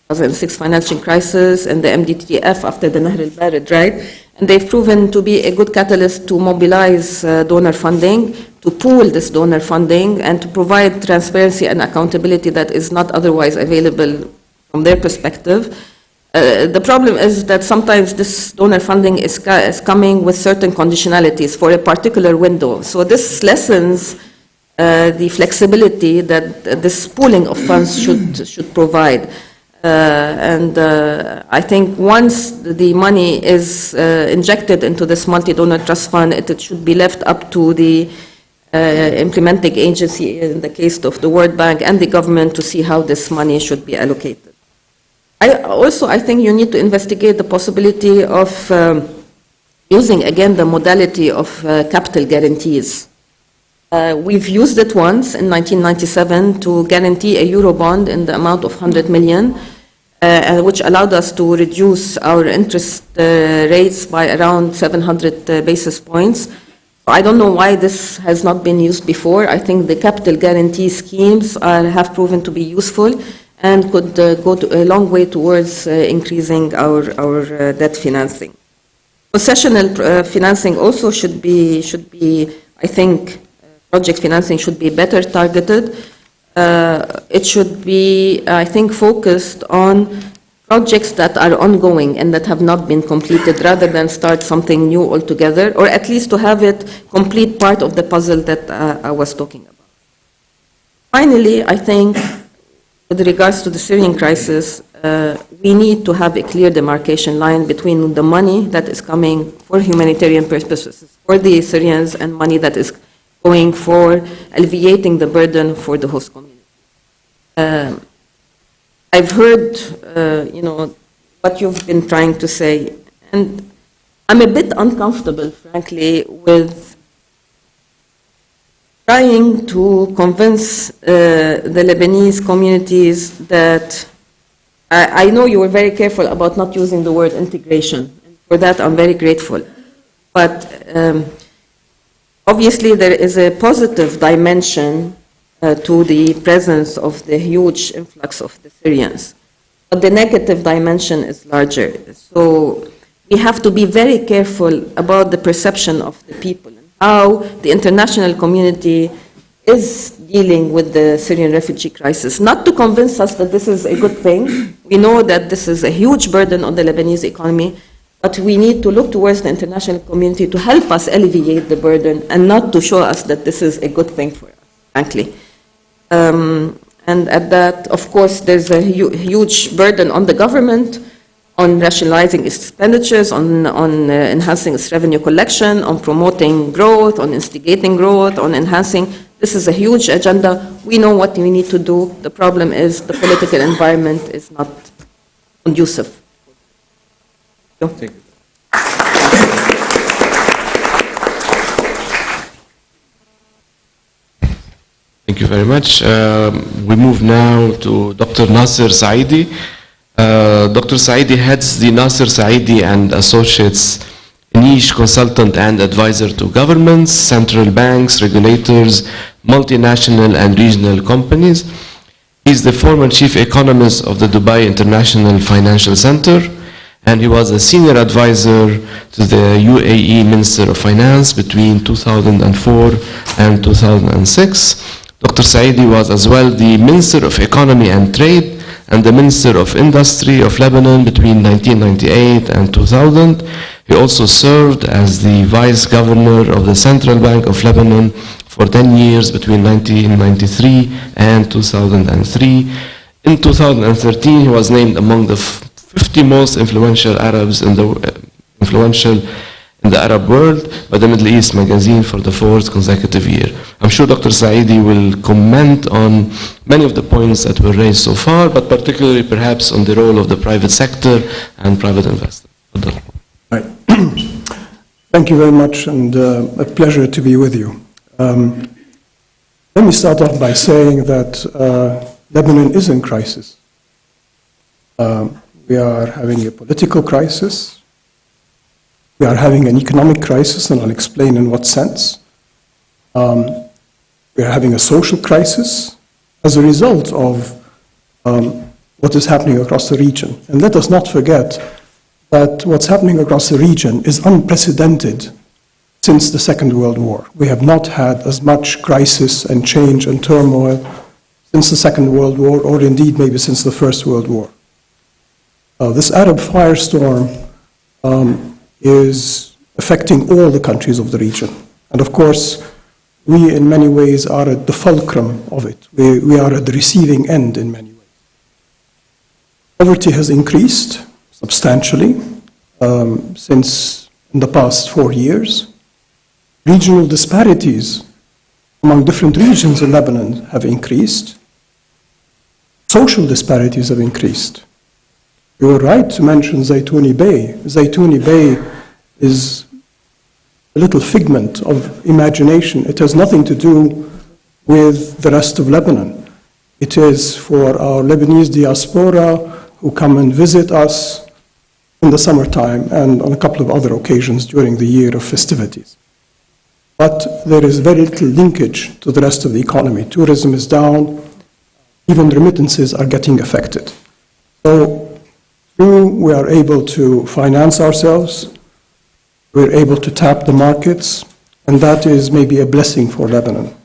2006 financial crisis and the MDTF after the Nahr al-Barid, right? And they've proven to be a good catalyst to mobilize donor funding, to pool this donor funding, and to provide transparency and accountability that is not otherwise available from their perspective. The problem is that sometimes this donor funding is coming with certain conditionalities for a particular window. So this lessens the flexibility that this pooling of funds should provide. I think once the money is injected into this multi-donor trust fund, it should be left up to the implementing agency, in the case of the World Bank and the government, to see how this money should be allocated. I think you need to investigate the possibility of using again the modality of capital guarantees. We've used it once in 1997 to guarantee a Eurobond in the amount of 100 million, which allowed us to reduce our interest rates by around 700 basis points. I don't know why this has not been used before. I think the capital guarantee schemes have proven to be useful and could go a long way towards increasing our debt financing. Concessional financing also should be, I think, project financing should be better targeted. It should be, I think, focused on projects that are ongoing and that have not been completed, rather than start something new altogether, or at least to have it complete part of the puzzle that I was talking about. Finally, I think, with regards to the Syrian crisis, we need to have a clear demarcation line between the money that is coming for humanitarian purposes for the Syrians and money that is going for alleviating the burden for the host community. I've heard, what you've been trying to say, and I'm a bit uncomfortable, frankly, with trying to convince the Lebanese communities that I know you were very careful about not using the word integration. For that, I'm very grateful. But obviously, there is a positive dimension to the presence of the huge influx of the Syrians. But the negative dimension is larger. So we have to be very careful about the perception of the people and how the international community is dealing with the Syrian refugee crisis. Not to convince us that this is a good thing. We know that this is a huge burden on the Lebanese economy, but we need to look towards the international community to help us alleviate the burden and not to show us that this is a good thing for us, frankly. And at that, of course, there's a huge burden on the government, on rationalizing its expenditures, on enhancing its revenue collection, on promoting growth, on instigating growth, on enhancing. This is a huge agenda. We know what we need to do. The problem is the political environment is not conducive. Thank you. Thank you very much. We move now to Dr. Nasser Saidi. Dr. Saidi heads the Nasser Saidi and Associates niche consultant and advisor to governments, central banks, regulators, multinational and regional companies. He's the former chief economist of the Dubai International Financial Center, and he was a senior advisor to the UAE Minister of Finance between 2004 and 2006. Dr. Saidi was as well the Minister of Economy and Trade and the Minister of Industry of Lebanon between 1998 and 2000. He also served as the Vice Governor of the Central Bank of Lebanon for 10 years between 1993 and 2003. In 2013, he was named among the 50 most influential Arabs in the Arab world by the Middle East magazine for the 4th consecutive year. I'm sure Dr. Saidi will comment on many of the points that were raised so far, but particularly perhaps on the role of the private sector and private investors. Right. Thank you very much, and a pleasure to be with you. Let me start off by saying that Lebanon is in crisis. We are having a political crisis. We are having an economic crisis, and I'll explain in what sense. We are having a social crisis as a result of what is happening across the region. And let us not forget that what's happening across the region is unprecedented since the Second World War. We have not had as much crisis and change and turmoil since the Second World War, or indeed maybe since the First World War. This Arab firestorm is affecting all the countries of the region. And of course, we in many ways are at the fulcrum of it. We are at the receiving end in many ways. Poverty has increased substantially since in the past 4 years. Regional disparities among different regions in Lebanon have increased. Social disparities have increased. You were right to mention Zaytouni Bay. Zaytouni Bay is a little figment of imagination. It has nothing to do with the rest of Lebanon. It is for our Lebanese diaspora who come and visit us in the summertime and on a couple of other occasions during the year of festivities. But there is very little linkage to the rest of the economy. Tourism is down. Even remittances are getting affected. So we are able to finance ourselves, we're able to tap the markets, and that is maybe a blessing for Lebanon.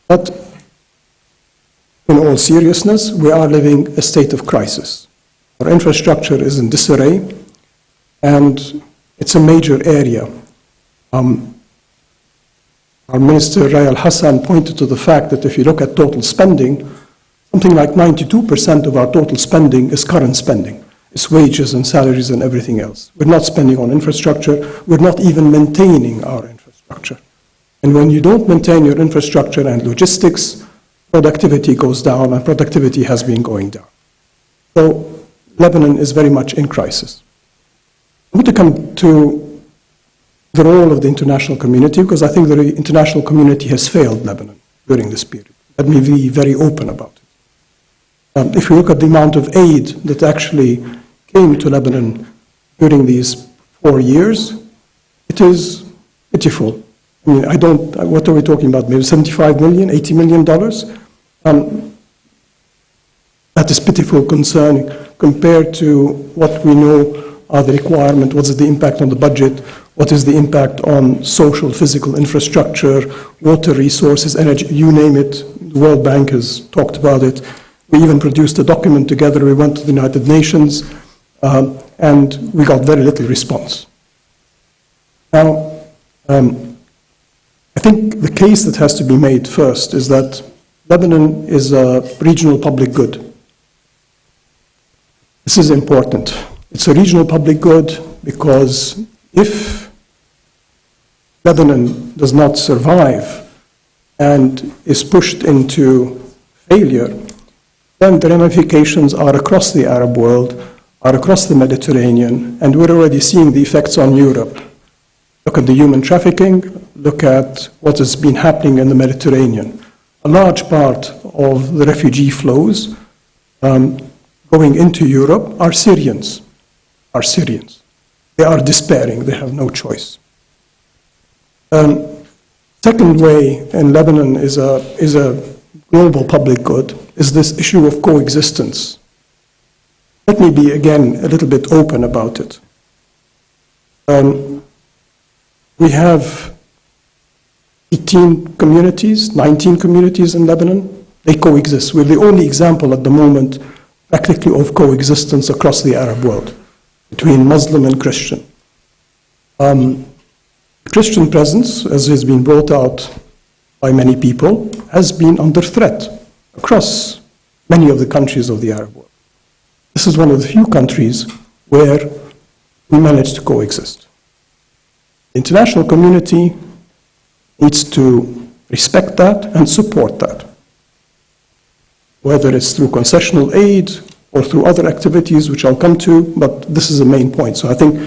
But in all seriousness, we are living a state of crisis. Our infrastructure is in disarray, and it's a major area. Our Minister Rayya Hassan pointed to the fact that if you look at total spending, something like 92% of our total spending is current spending. It's wages and salaries and everything else. We're not spending on infrastructure. We're not even maintaining our infrastructure. And when you don't maintain your infrastructure and logistics, productivity goes down, and productivity has been going down. So Lebanon is very much in crisis. I want to come to the role of the international community, because I think the international community has failed Lebanon during this period. Let me be very open about it. If we look at the amount of aid that actually came to Lebanon during these 4 years, it is pitiful. I mean, what are we talking about? Maybe $75 million, $80 million? That is pitiful concerning compared to what we know are the requirements, what is the impact on the budget, what is the impact on social, physical infrastructure, water resources, energy, you name it. The World Bank has talked about it. We even produced a document together. We went to the United Nations, and we got very little response. Now, I think the case that has to be made first is that Lebanon is a regional public good. This is important. It's a regional public good because if Lebanon does not survive and is pushed into failure, then the ramifications are across the Arab world, are across the Mediterranean, and we're already seeing the effects on Europe. Look at the human trafficking, look at what has been happening in the Mediterranean. A large part of the refugee flows going into Europe are Syrians. They are despairing, they have no choice. Second way in Lebanon is a global public good, is this issue of coexistence. Let me be, again, a little bit open about it. We have 18 communities, 19 communities in Lebanon. They coexist. We're the only example at the moment, practically, of coexistence across the Arab world between Muslim and Christian. Christian presence, as has been brought out by many people, has been under threat across many of the countries of the Arab world. This is one of the few countries where we managed to coexist. The international community needs to respect that and support that, whether it's through concessional aid or through other activities, which I'll come to, but this is the main point. So I think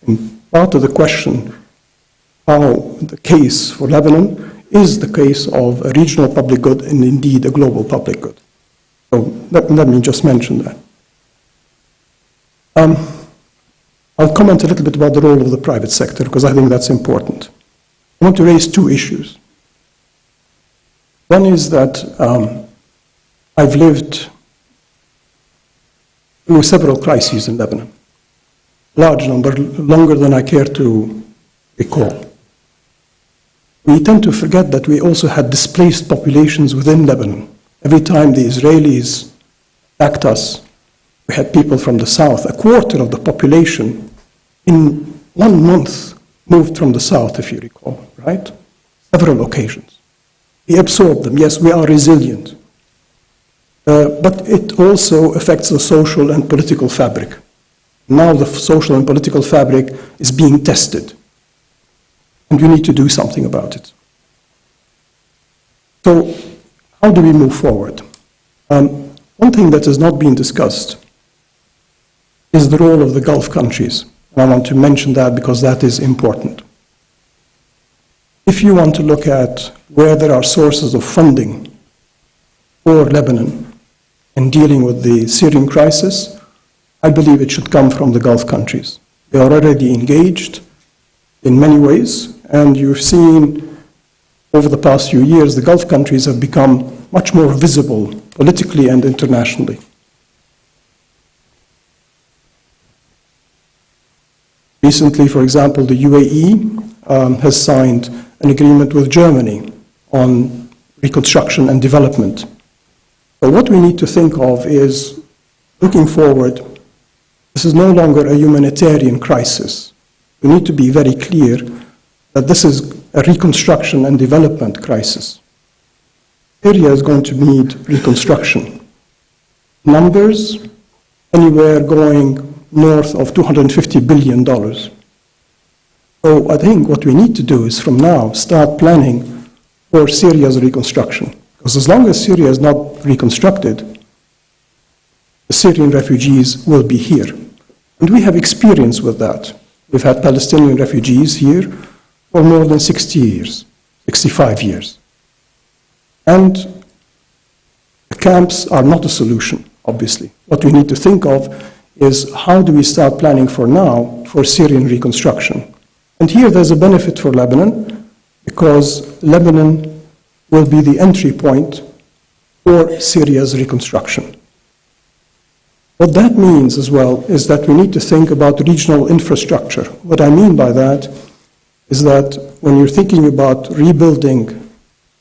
in part of the question, how the case for Lebanon is the case of a regional public good and indeed a global public good. So let me just mention that. I'll comment a little bit about the role of the private sector, because I think that's important. I want to raise two issues. One is that I've lived through several crises in Lebanon, large number, longer than I care to recall. We tend to forget that we also had displaced populations within Lebanon. Every time the Israelis attacked us, we had people from the south. A quarter of the population in 1 month moved from the south, if you recall, right? Several occasions. We absorbed them. Yes, we are resilient. But it also affects the social and political fabric. Now the social and political fabric is being tested. And we need to do something about it. So how do we move forward? One thing that has not been discussed is the role of the Gulf countries. And I want to mention that because that is important. If you want to look at where there are sources of funding for Lebanon in dealing with the Syrian crisis, I believe it should come from the Gulf countries. They are already engaged in many ways, and you've seen over the past few years, the Gulf countries have become much more visible politically and internationally. Recently, for example, the UAE has signed an agreement with Germany on reconstruction and development. But what we need to think of is, looking forward, this is no longer a humanitarian crisis. We need to be very clear that this is a reconstruction and development crisis. Syria is going to need reconstruction. Numbers anywhere going north of $250 billion. So I think what we need to do is from now start planning for Syria's reconstruction. Because as long as Syria is not reconstructed, the Syrian refugees will be here. And we have experience with that. We've had Palestinian refugees here for more than 60 years, 65 years. And the camps are not a solution, obviously. What we need to think of is how do we start planning for now for Syrian reconstruction? And here there's a benefit for Lebanon because Lebanon will be the entry point for Syria's reconstruction. What that means as well is that we need to think about regional infrastructure. What I mean by that is that when you're thinking about rebuilding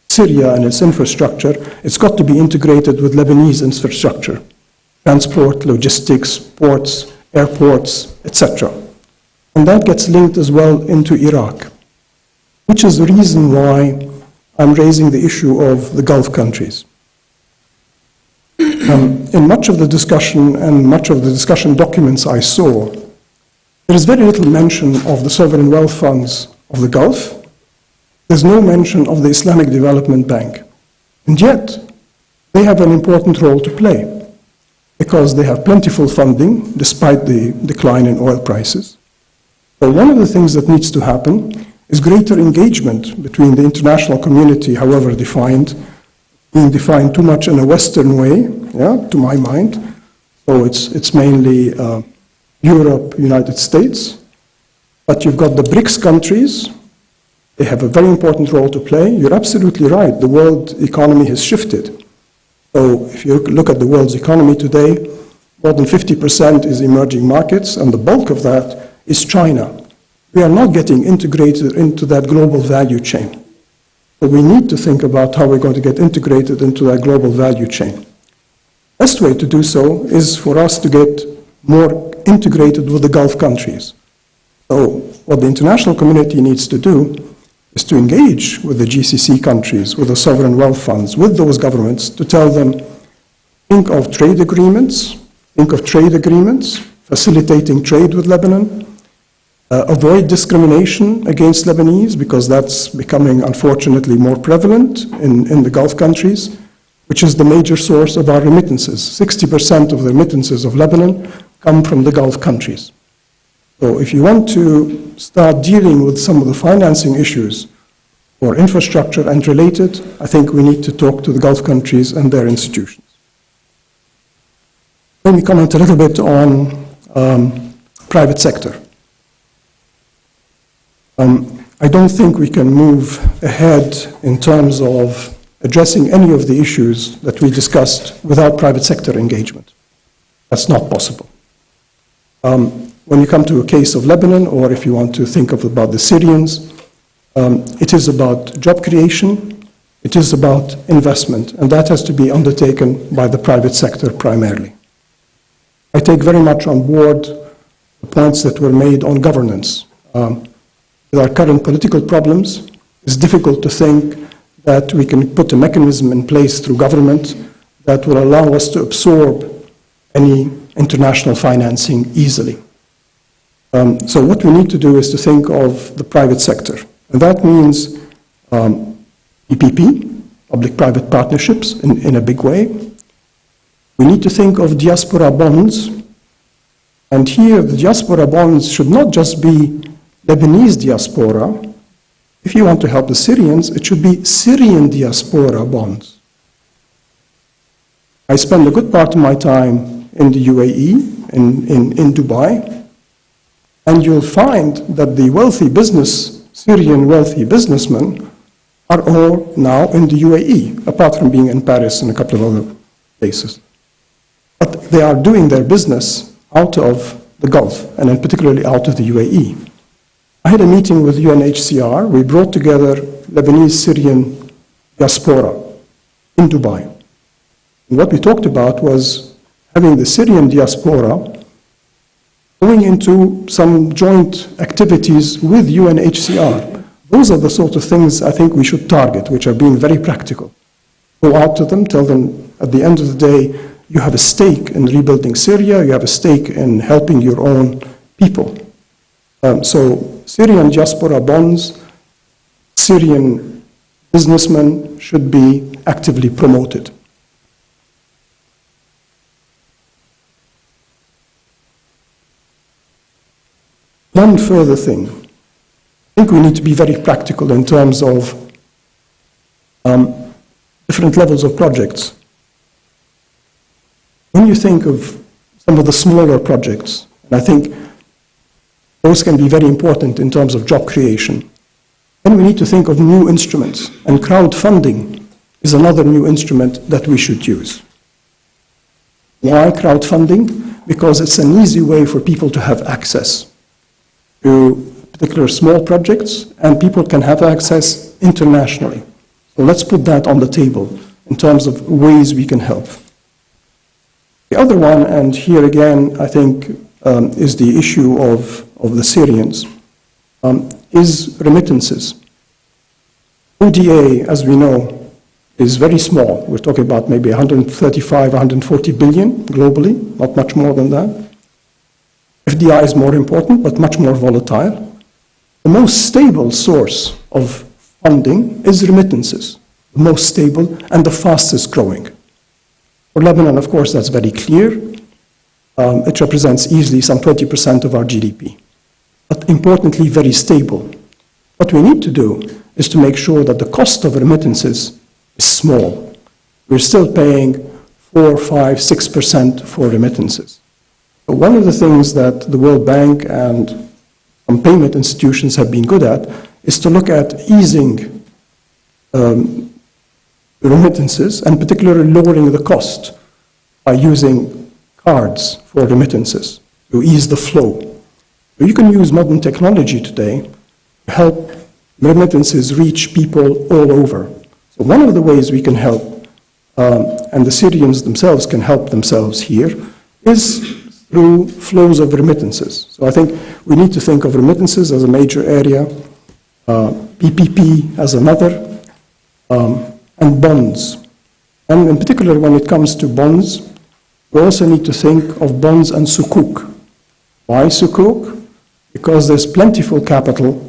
Syria and its infrastructure, it's got to be integrated with Lebanese infrastructure, transport, logistics, ports, airports, etc. And that gets linked as well into Iraq, which is the reason why I'm raising the issue of the Gulf countries. In much of the discussion and much of the discussion documents I saw, there is very little mention of the sovereign wealth funds of the Gulf. There's no mention of the Islamic Development Bank. And yet, they have an important role to play because they have plentiful funding despite the decline in oil prices. So one of the things that needs to happen is greater engagement between the international community, however defined, being defined too much in a Western way, to my mind. So it's mainly Europe, United States. But you've got the BRICS countries. They have a very important role to play. You're absolutely right. The world economy has shifted. So if you look at the world's economy today, more than 50% is emerging markets, and the bulk of that is China. We are not getting integrated into that global value chain. So we need to think about how we're going to get integrated into that global value chain. Best way to do so is for us to get more integrated with the Gulf countries. So what the international community needs to do is to engage with the GCC countries, with the sovereign wealth funds, with those governments to tell them, think of trade agreements, facilitating trade with Lebanon, avoid discrimination against Lebanese because that's becoming, unfortunately, more prevalent in the Gulf countries, which is the major source of our remittances. 60% of the remittances of Lebanon come from the Gulf countries. So if you want to start dealing with some of the financing issues for infrastructure and related, I think we need to talk to the Gulf countries and their institutions. Let me comment a little bit on private sector. I don't think we can move ahead in terms of addressing any of the issues that we discussed without private sector engagement. That's not possible. When you come to a case of Lebanon, or if you want to think about the Syrians, it is about job creation, it is about investment, and that has to be undertaken by the private sector primarily. I take very much on board the points that were made on governance. With our current political problems, it's difficult to think that we can put a mechanism in place through government that will allow us to absorb any international financing easily. So what we need to do is to think of the private sector. And that means PPP, public-private partnerships, in a big way. We need to think of diaspora bonds. And here, the diaspora bonds should not just be Lebanese diaspora. If you want to help the Syrians, it should be Syrian diaspora bonds. I spend a good part of my time in the UAE, in Dubai, and you'll find that the Syrian wealthy businessmen are all now in the UAE, apart from being in Paris and a couple of other places. But they are doing their business out of the Gulf, and in particularly out of the UAE. I had a meeting with UNHCR. We brought together Lebanese Syrian diaspora in Dubai. And what we talked about was having the Syrian diaspora going into some joint activities with UNHCR. Those are the sort of things I think we should target, which are being very practical. Go out to them, tell them at the end of the day, you have a stake in rebuilding Syria, you have a stake in helping your own people. So Syrian diaspora bonds, Syrian businessmen should be actively promoted. One further thing. I think we need to be very practical in terms of different levels of projects. When you think of some of the smaller projects, and I think those can be very important in terms of job creation, then we need to think of new instruments, and crowdfunding is another new instrument that we should use. Why crowdfunding? Because it's an easy way for people to have access to particular small projects, and people can have access internationally. So let's put that on the table in terms of ways we can help. The other one, and here again, I think, is the issue of the Syrians, is remittances. ODA, as we know, is very small. We're talking about maybe 135, 140 billion globally, not much more than that. FDI is more important, but much more volatile. The most stable source of funding is remittances, the most stable and the fastest growing. For Lebanon, of course, that's very clear. It represents easily some 20% of our GDP, but importantly, very stable. What we need to do is to make sure that the cost of remittances is small. We're still paying 4, 5, 6% for remittances. So one of the things that the World Bank and some payment institutions have been good at is to look at easing remittances, and particularly lowering the cost by using cards for remittances to ease the flow. So you can use modern technology today to help remittances reach people all over. So one of the ways we can help, and the Syrians themselves can help themselves here, is through flows of remittances. So I think we need to think of remittances as a major area, PPP as another, and bonds. And in particular, when it comes to bonds, we also need to think of bonds and sukuk. Why sukuk? Because there's plentiful capital,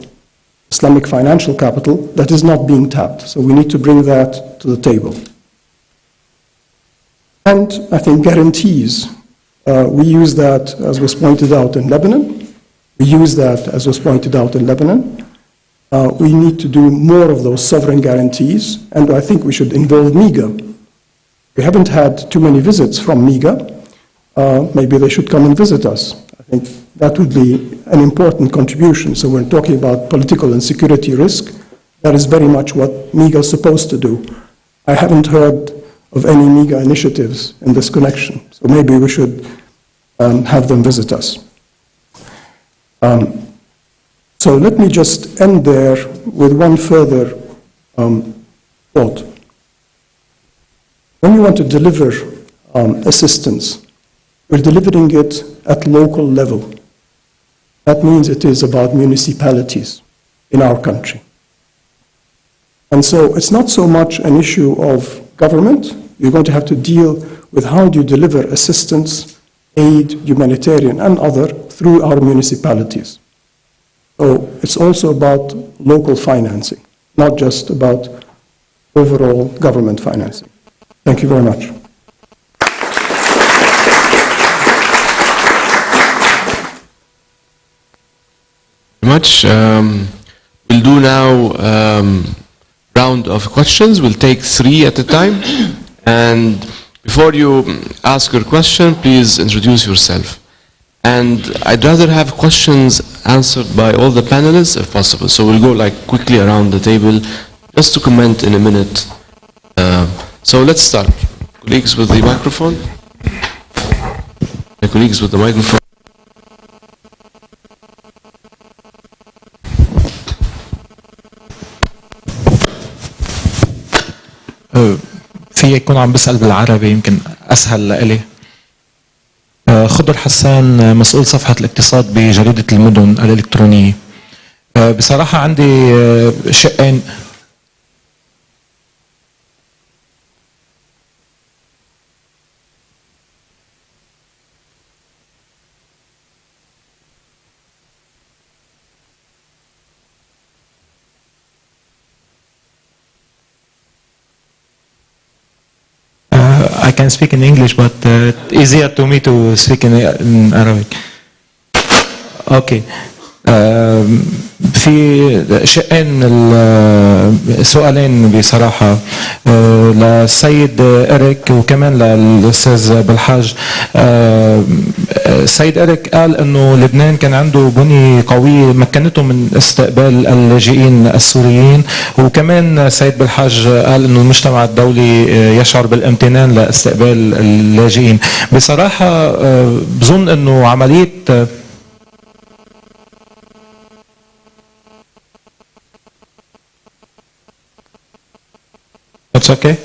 Islamic financial capital, that is not being tapped. So we need to bring that to the table. And I think guarantees. We use that, as was pointed out in Lebanon. We use that, as was pointed out in Lebanon. We need to do more of those sovereign guarantees, and I think we should involve MIGA. We haven't had too many visits from MIGA. Maybe they should come and visit us. I think that would be an important contribution. So we're talking about political and security risk. That is very much what MIGA is supposed to do. I haven't heard of any MIGA initiatives in this connection, so maybe we should have them visit us. So let me just end there with one further thought. When you want to deliver assistance, we're delivering it at local level. That means it is about municipalities in our country. And so it's not so much an issue of government. You're going to have to deal with how do you deliver assistance, aid, humanitarian, and other through our municipalities. So it's also about local financing, not just about overall government financing. Thank you very much. Much. We'll do now round of questions. We'll take 3 at a time. And before you ask your question, please introduce yourself. And I'd rather have questions answered by all the panelists if possible. So we'll go like quickly around the table just to comment in a minute. So let's start. Colleagues with the microphone. The colleagues with the microphone. في يكون عم بسأل بالعربي يمكن أسهل لإلي. خضر حسان، مسؤول صفحة الاقتصاد بجريدة المدن الإلكترونية. بصراحة عندي شقين. I can speak in English, but easier to me to speak in Arabic. Okay. في شقين سؤالين بصراحة للسيد إريك وكمان للأستاذ بلحاج. السيد إريك قال أنه لبنان كان عنده بنية قوية مكنته من استقبال اللاجئين السوريين، وكمان السيد بلحاج قال أنه المجتمع الدولي يشعر بالامتنان لاستقبال اللاجئين. بصراحة بظن أنه عملية اوكي،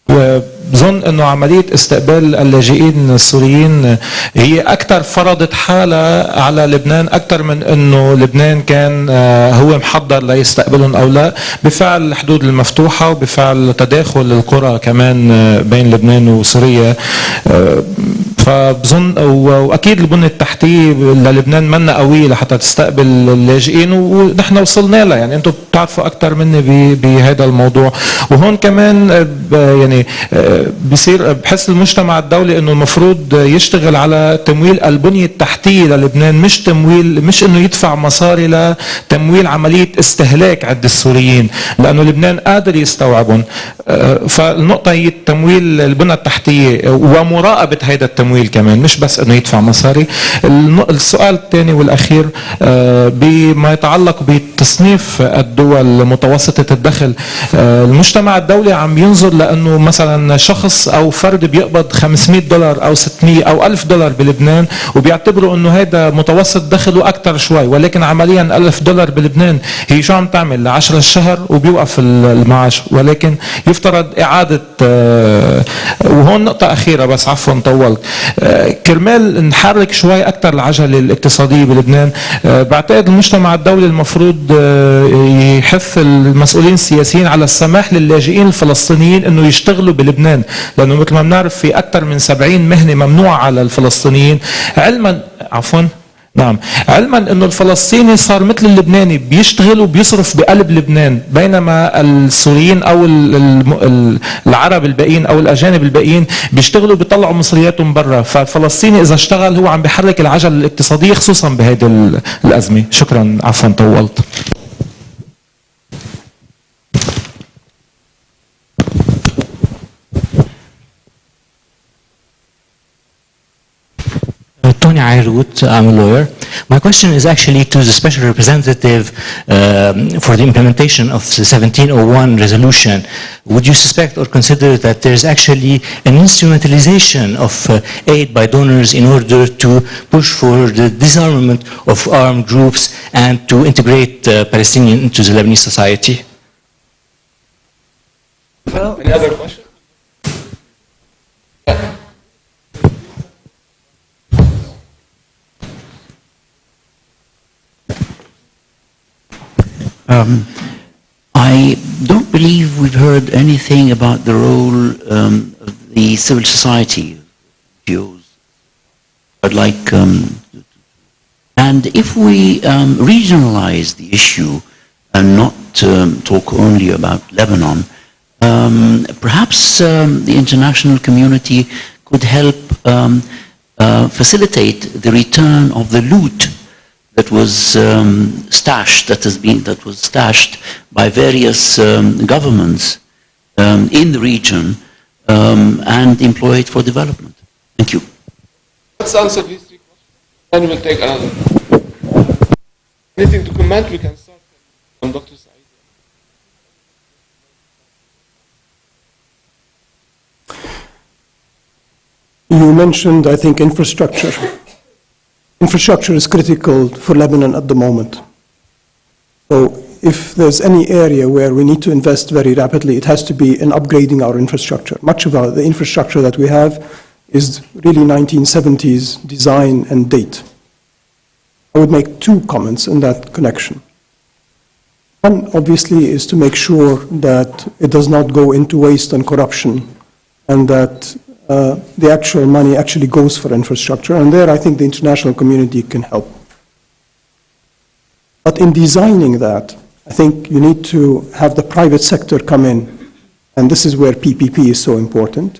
وبظن انه عمليه استقبال اللاجئين السوريين هي اكثر فرضت حالها على لبنان اكثر من انه لبنان كان هو محضر ليستقبلهم او لا، بفعل الحدود المفتوحه وبفعل تداخل القرى كمان بين لبنان وسوريا. فبظن واكيد البنيه التحتيه للبنان منا قويه لحتى تستقبل اللاجئين، ونحن وصلنا لها. يعني انتم بتعرفوا اكثر مني بهذا الموضوع. وهون كمان يعني بصير بحس المجتمع الدولي انه المفروض يشتغل على تمويل البنيه التحتيه للبنان، مش تمويل، مش انه يدفع مصاري لتمويل عمليه استهلاك عند السوريين، لانه لبنان قادر يستوعبهم. فالنقطه هي تمويل البنيه التحتيه ومراقبه هذا التمويل كمان، مش بس انه يدفع مصاري. السؤال الثاني والاخير بما يتعلق بتصنيف الدول متوسطه الدخل. المجتمع الدولي عم ينظر لانه مثلا شخص او فرد بيقبض $500 او 600 او $1000 بلبنان، وبيعتبروا انه هذا متوسط دخله اكثر شوي، ولكن عمليا $1000 بلبنان هي شو عم تعمل ل10 الشهر وبيوقف المعاش. ولكن يفترض اعاده وهون نقطه اخيره بس عفوا طولت، كرمال نحرك شوي اكثر العجله الاقتصاديه بلبنان. بعتقد المجتمع الدولي المفروض يحث المسؤولين السياسيين على السماح للاجئين الفلسطينيين انه يشتغلوا بلبنان، لانه مثل ما بنعرف في اكثر من 70 مهنه ممنوعه على الفلسطينيين، علما علما انه الفلسطيني صار مثل اللبناني بيشتغل وبيصرف بقلب لبنان، بينما السوريين او العرب الباقيين او الاجانب الباقيين بيشتغلوا بيطلعوا مصرياتهم برا. فالفلسطيني اذا اشتغل هو عم بيحرك العجله الاقتصاديه خصوصا بهيدي الازمه. شكرا، عفوا طولت. Tony Ayrut, I'm a lawyer. My question is actually to the Special Representative for the implementation of the 1701 resolution. Would you suspect or consider that there is actually an instrumentalization of aid by donors in order to push for the disarmament of armed groups and to integrate Palestinians into the Lebanese society? Well, any other question? I don't believe we've heard anything about the role of the civil society NGOs. I'd like, and if we regionalize the issue and not talk only about Lebanon, perhaps the international community could help facilitate the return of the loot that was stashed by various governments in the region and employed for development. Thank you. Let's answer these three questions, then we'll take another. Anything to comment? We can start from Dr. Saidi. You mentioned, I think, infrastructure. Infrastructure is critical for Lebanon at the moment. So if there's any area where we need to invest very rapidly, it has to be in upgrading our infrastructure. Much of the infrastructure that we have is really 1970s design and date. I would make two comments in that connection. One, obviously, is to make sure that it does not go into waste and corruption, and that the actual money actually goes for infrastructure, and there I think the international community can help. But in designing that, I think you need to have the private sector come in, and this is where PPP is so important,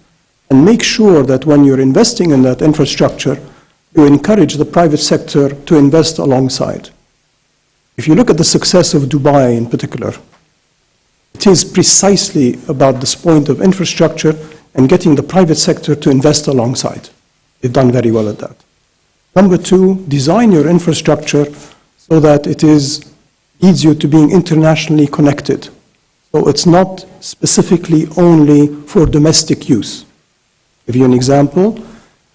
and make sure that when you're investing in that infrastructure, you encourage the private sector to invest alongside. If you look at the success of Dubai in particular, it is precisely about this point of infrastructure and getting the private sector to invest alongside. They've done very well at that. Number two, design your infrastructure so that it leads you to being internationally connected. So it's not specifically only for domestic use. I'll give you an example.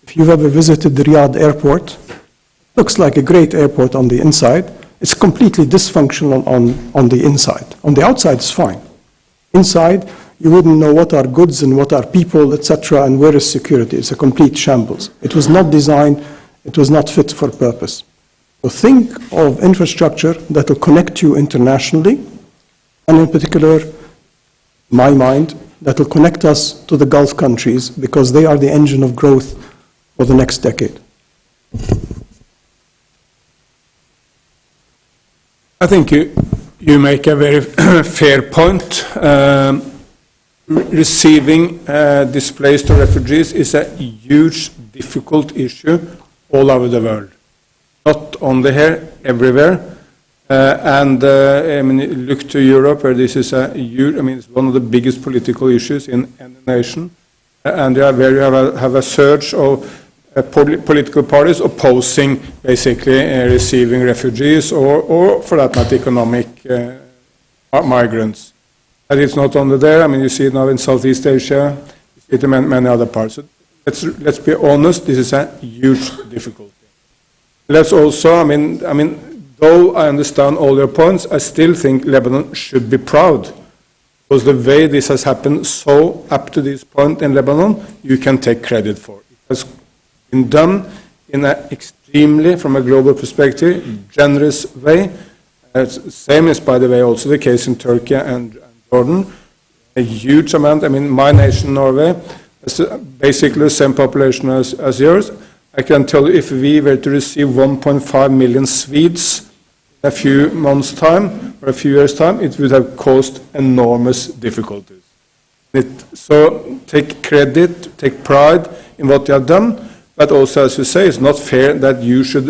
If you've ever visited the Riyadh airport, it looks like a great airport on the inside. It's completely dysfunctional on the inside. On the outside, it's fine. Inside, you wouldn't know what are goods and what are people, etc., and where is security. It's a complete shambles. It was not designed, it was not fit for purpose. So think of infrastructure that will connect you internationally, and in particular, my mind, that will connect us to the Gulf countries because they are the engine of growth for the next decade. I think you make a very fair point. Receiving displaced refugees is a huge, difficult issue all over the world. Not only here, everywhere. I mean, look to Europe, where this is a huge, I mean, it's one of the biggest political issues in the nation. And where you have a surge of political parties opposing basically receiving refugees or for that matter economic migrants. And it's not only there, I mean you see it now in Southeast Asia, you see it in many other parts. So let's be honest, this is a huge difficulty. Let's also, I mean, though I understand all your points, I still think Lebanon should be proud. Because the way this has happened so up to this point in Lebanon, you can take credit for. It has been done in an extremely, from a global perspective, generous way. Same is, by the way, also the case in Turkey and Jordan. A huge amount, I mean, my nation, Norway, has basically the same population as yours. I can tell you if we were to receive 1.5 million Swedes in a few months' time, or a few years' time, it would have caused enormous difficulties. So take credit, take pride in what you have done, but also, as you say, it's not fair that you should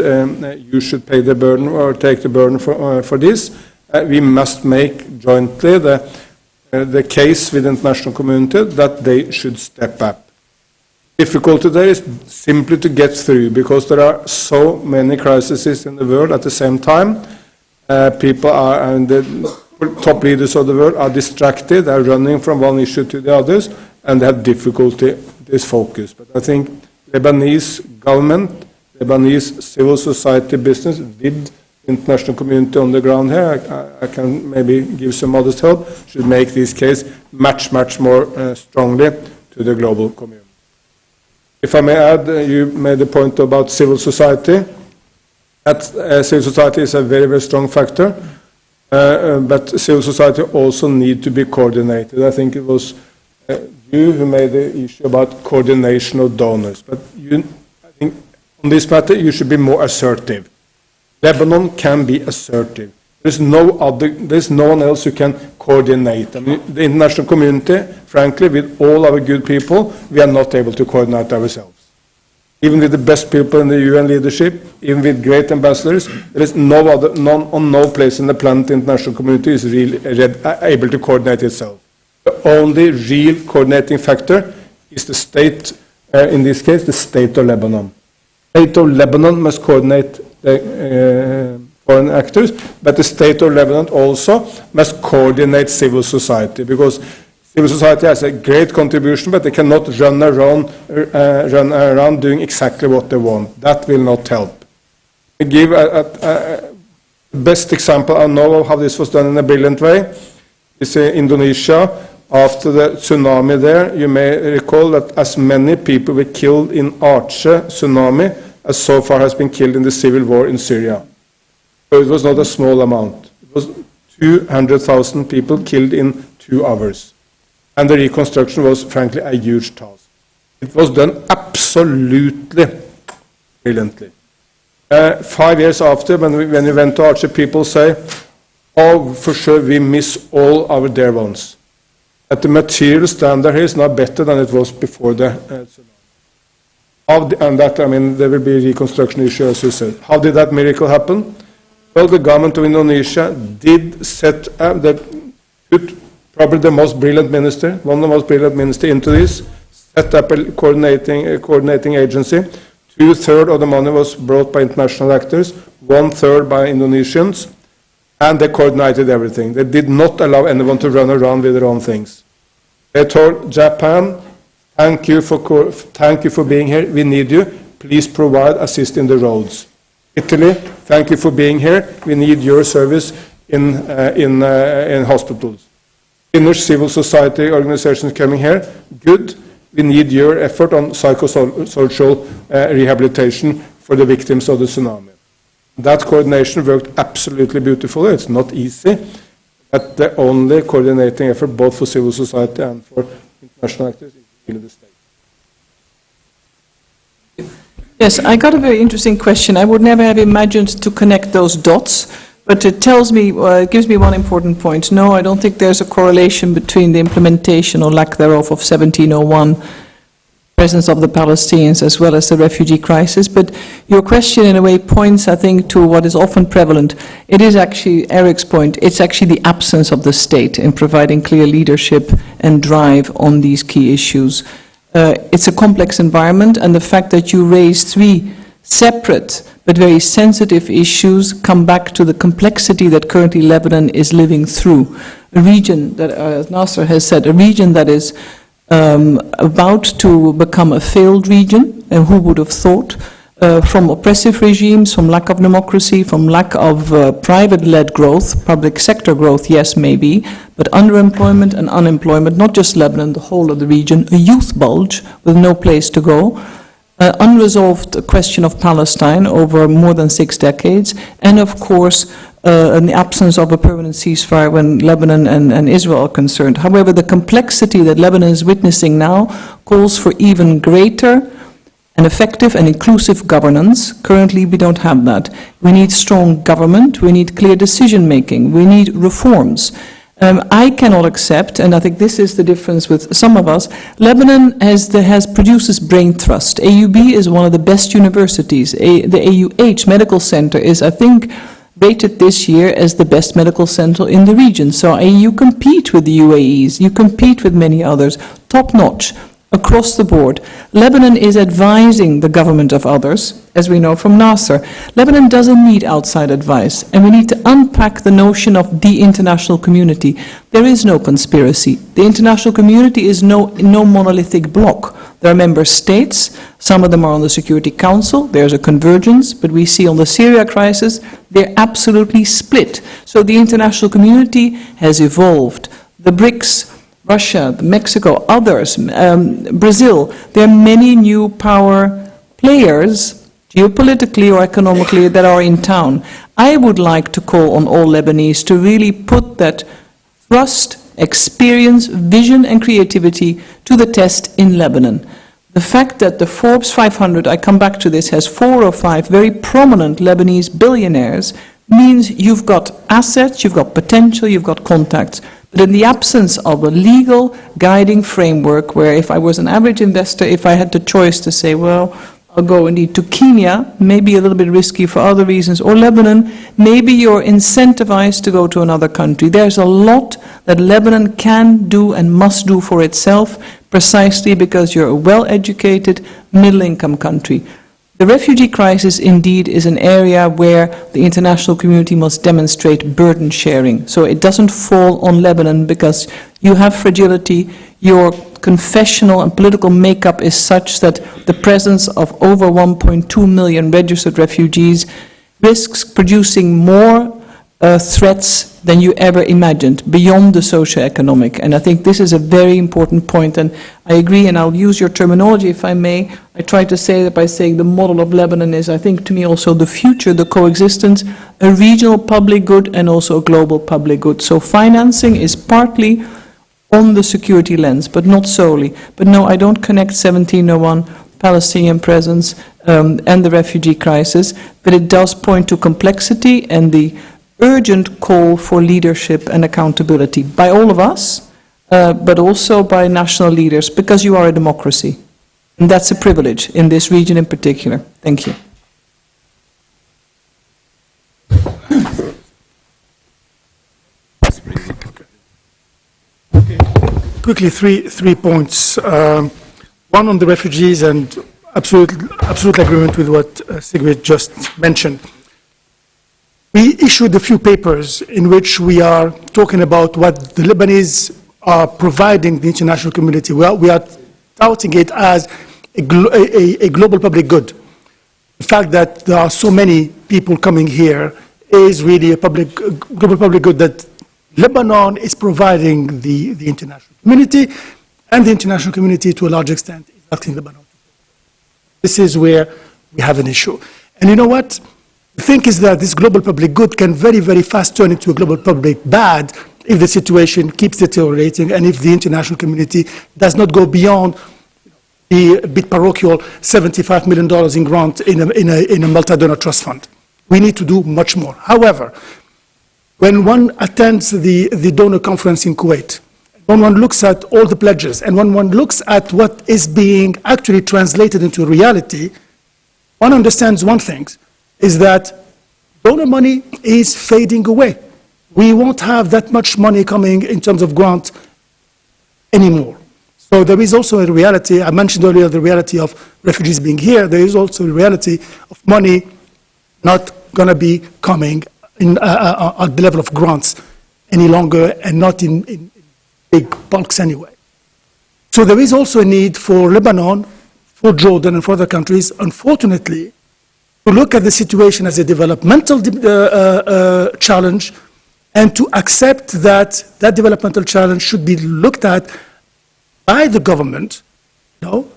pay the burden or take the burden for this. We must make jointly the case with the international community that they should step up. Difficulty there is simply to get through because there are so many crises in the world at the same time. People are, and the top leaders of the world are distracted, are running from one issue to the others, and they have difficulty with this focus. But I think Lebanese government, Lebanese civil society business with international community on the ground here, I can maybe give some modest help, should make this case much more strongly to the global community. If I may add, you made a point about civil society. That civil society is a very strong factor, but civil society also need to be coordinated. I think it was you who made the issue about coordination of donors, but I think on this matter you should be more assertive. Lebanon can be assertive. There's no one else who can coordinate. I mean, the international community, frankly, with all our good people, we are not able to coordinate ourselves. Even with the best people in the UN leadership, even with great ambassadors, there is no place in the planet the international community is really able to coordinate itself. The only real coordinating factor is the state, in this case, the state of Lebanon. The state of Lebanon must coordinate the foreign actors, but the state of Lebanon also must coordinate civil society, because civil society has a great contribution, but they cannot run around doing exactly what they want. That will not help. To give a best example I know of how this was done in a brilliant way is Indonesia. After the tsunami there, you may recall that as many people were killed in Aceh tsunami as so far has been killed in the civil war in Syria. So it was not a small amount. It was 200,000 people killed in 2 hours. And the reconstruction was, frankly, a huge task. It was done absolutely brilliantly. 5 years after, when we went to Aceh, people say, oh, for sure, we miss all our dear ones. That the material standard here is now better than it was before the tsunami. And that, I mean, there will be a reconstruction issue, as you said. How did that miracle happen? Well, the government of Indonesia did set up, put probably the most brilliant minister, one of the most brilliant ministers into this, set up a coordinating agency. 2/3 of the money was brought by international actors, 1/3 by Indonesians, and they coordinated everything. They did not allow anyone to run around with their own things. They told Japan, thank you for being here, we need you, please provide assist in the roads. Italy, thank you for being here, we need your service in hospitals. Finnish civil society organizations coming here, good, we need your effort on psychosocial rehabilitation for the victims of the tsunami. That coordination worked absolutely beautifully. It's not easy, but the only coordinating effort, both for civil society and for international actors, is really the state. Yes, I got a very interesting question. I would never have imagined to connect those dots, but it tells me, it gives me one important point. No, I don't think there's a correlation between the implementation or lack thereof of 1701, presence of the Palestinians as well as the refugee crisis. But your question in a way points, I think, to what is often prevalent. It is actually Erik's point. It's actually the absence of the state in providing clear leadership and drive on these key issues. It's a complex environment, and the fact that you raise three separate but very sensitive issues come back to the complexity that currently Lebanon is living through. A region that, as Nasser has said, a region that is about to become a failed region, and who would have thought, from oppressive regimes, from lack of democracy, from lack of private-led growth, public sector growth, yes, maybe, but underemployment and unemployment, not just Lebanon, the whole of the region, a youth bulge with no place to go, unresolved question of Palestine over more than 6 decades, and of course, in the absence of a permanent ceasefire when Lebanon and Israel are concerned. However, the complexity that Lebanon is witnessing now calls for even greater and effective and inclusive governance. Currently, we don't have that. We need strong government, we need clear decision-making, we need reforms. I cannot accept, and I think this is the difference with some of us, Lebanon produces brain trust. AUB is one of the best universities. The AUH Medical Center is, I think, rated this year as the best medical center in the region. So you compete with the UAEs, you compete with many others, top-notch, across the board. Lebanon is advising the government of others, as we know from Nasser. Lebanon doesn't need outside advice, and we need to unpack the notion of the international community. There is no conspiracy. The international community is no monolithic bloc. There are member states, some of them are on the Security Council, there's a convergence, but we see on the Syria crisis, they're absolutely split. So the international community has evolved. The BRICS, Russia, Mexico, others, Brazil, there are many new power players, geopolitically or economically, that are in town. I would like to call on all Lebanese to really put that trust, experience, vision and creativity to the test in Lebanon. The fact that the Forbes 500, I come back to this, has 4 or 5 very prominent Lebanese billionaires means you've got assets, you've got potential, you've got contacts. But in the absence of a legal guiding framework where if I was an average investor, if I had the choice to say, well, I'll go indeed to Kenya, maybe a little bit risky for other reasons, or Lebanon, maybe you're incentivized to go to another country. There's a lot that Lebanon can do and must do for itself, precisely because you're a well-educated, middle-income country. The refugee crisis indeed is an area where the international community must demonstrate burden sharing. So it doesn't fall on Lebanon because you have fragility, your confessional and political makeup is such that the presence of over 1.2 million registered refugees risks producing more threats than you ever imagined, beyond the socio-economic. And I think this is a very important point, and I agree, and I'll use your terminology if I may. I try to say that by saying the model of Lebanon is, I think, to me also the future, the coexistence, a regional public good and also a global public good. So financing is partly on the security lens, but not solely. But no, I don't connect 1701, Palestinian presence, and the refugee crisis, but it does point to complexity and the urgent call for leadership and accountability by all of us, but also by national leaders, because you are a democracy. And that's a privilege in this region in particular. Thank you. Quickly, three points. One on the refugees, and absolute agreement with what Sigrid just mentioned. We issued a few papers in which we are talking about what the Lebanese are providing the international community. We are touting it as a global public good. The fact that there are so many people coming here is really a global public good that Lebanon is providing the international community, and the international community, to a large extent, is asking Lebanon. This is where we have an issue. And you know what? The thing is that this global public good can very, very fast turn into a global public bad if the situation keeps deteriorating and if the international community does not go beyond the bit parochial $75 million in grant in a multi-donor trust fund. We need to do much more. However, when one attends the donor conference in Kuwait, when one looks at all the pledges, and when one looks at what is being actually translated into reality, one understands one thing, is that donor money is fading away. We won't have that much money coming in terms of grant anymore. So there is also a reality, I mentioned earlier the reality of refugees being here, there is also a reality of money not going to be coming at the level of grants any longer, and not in big bulks anyway. So there is also a need for Lebanon, for Jordan, and for other countries, unfortunately, to look at the situation as a developmental challenge, and to accept that that developmental challenge should be looked at by the government,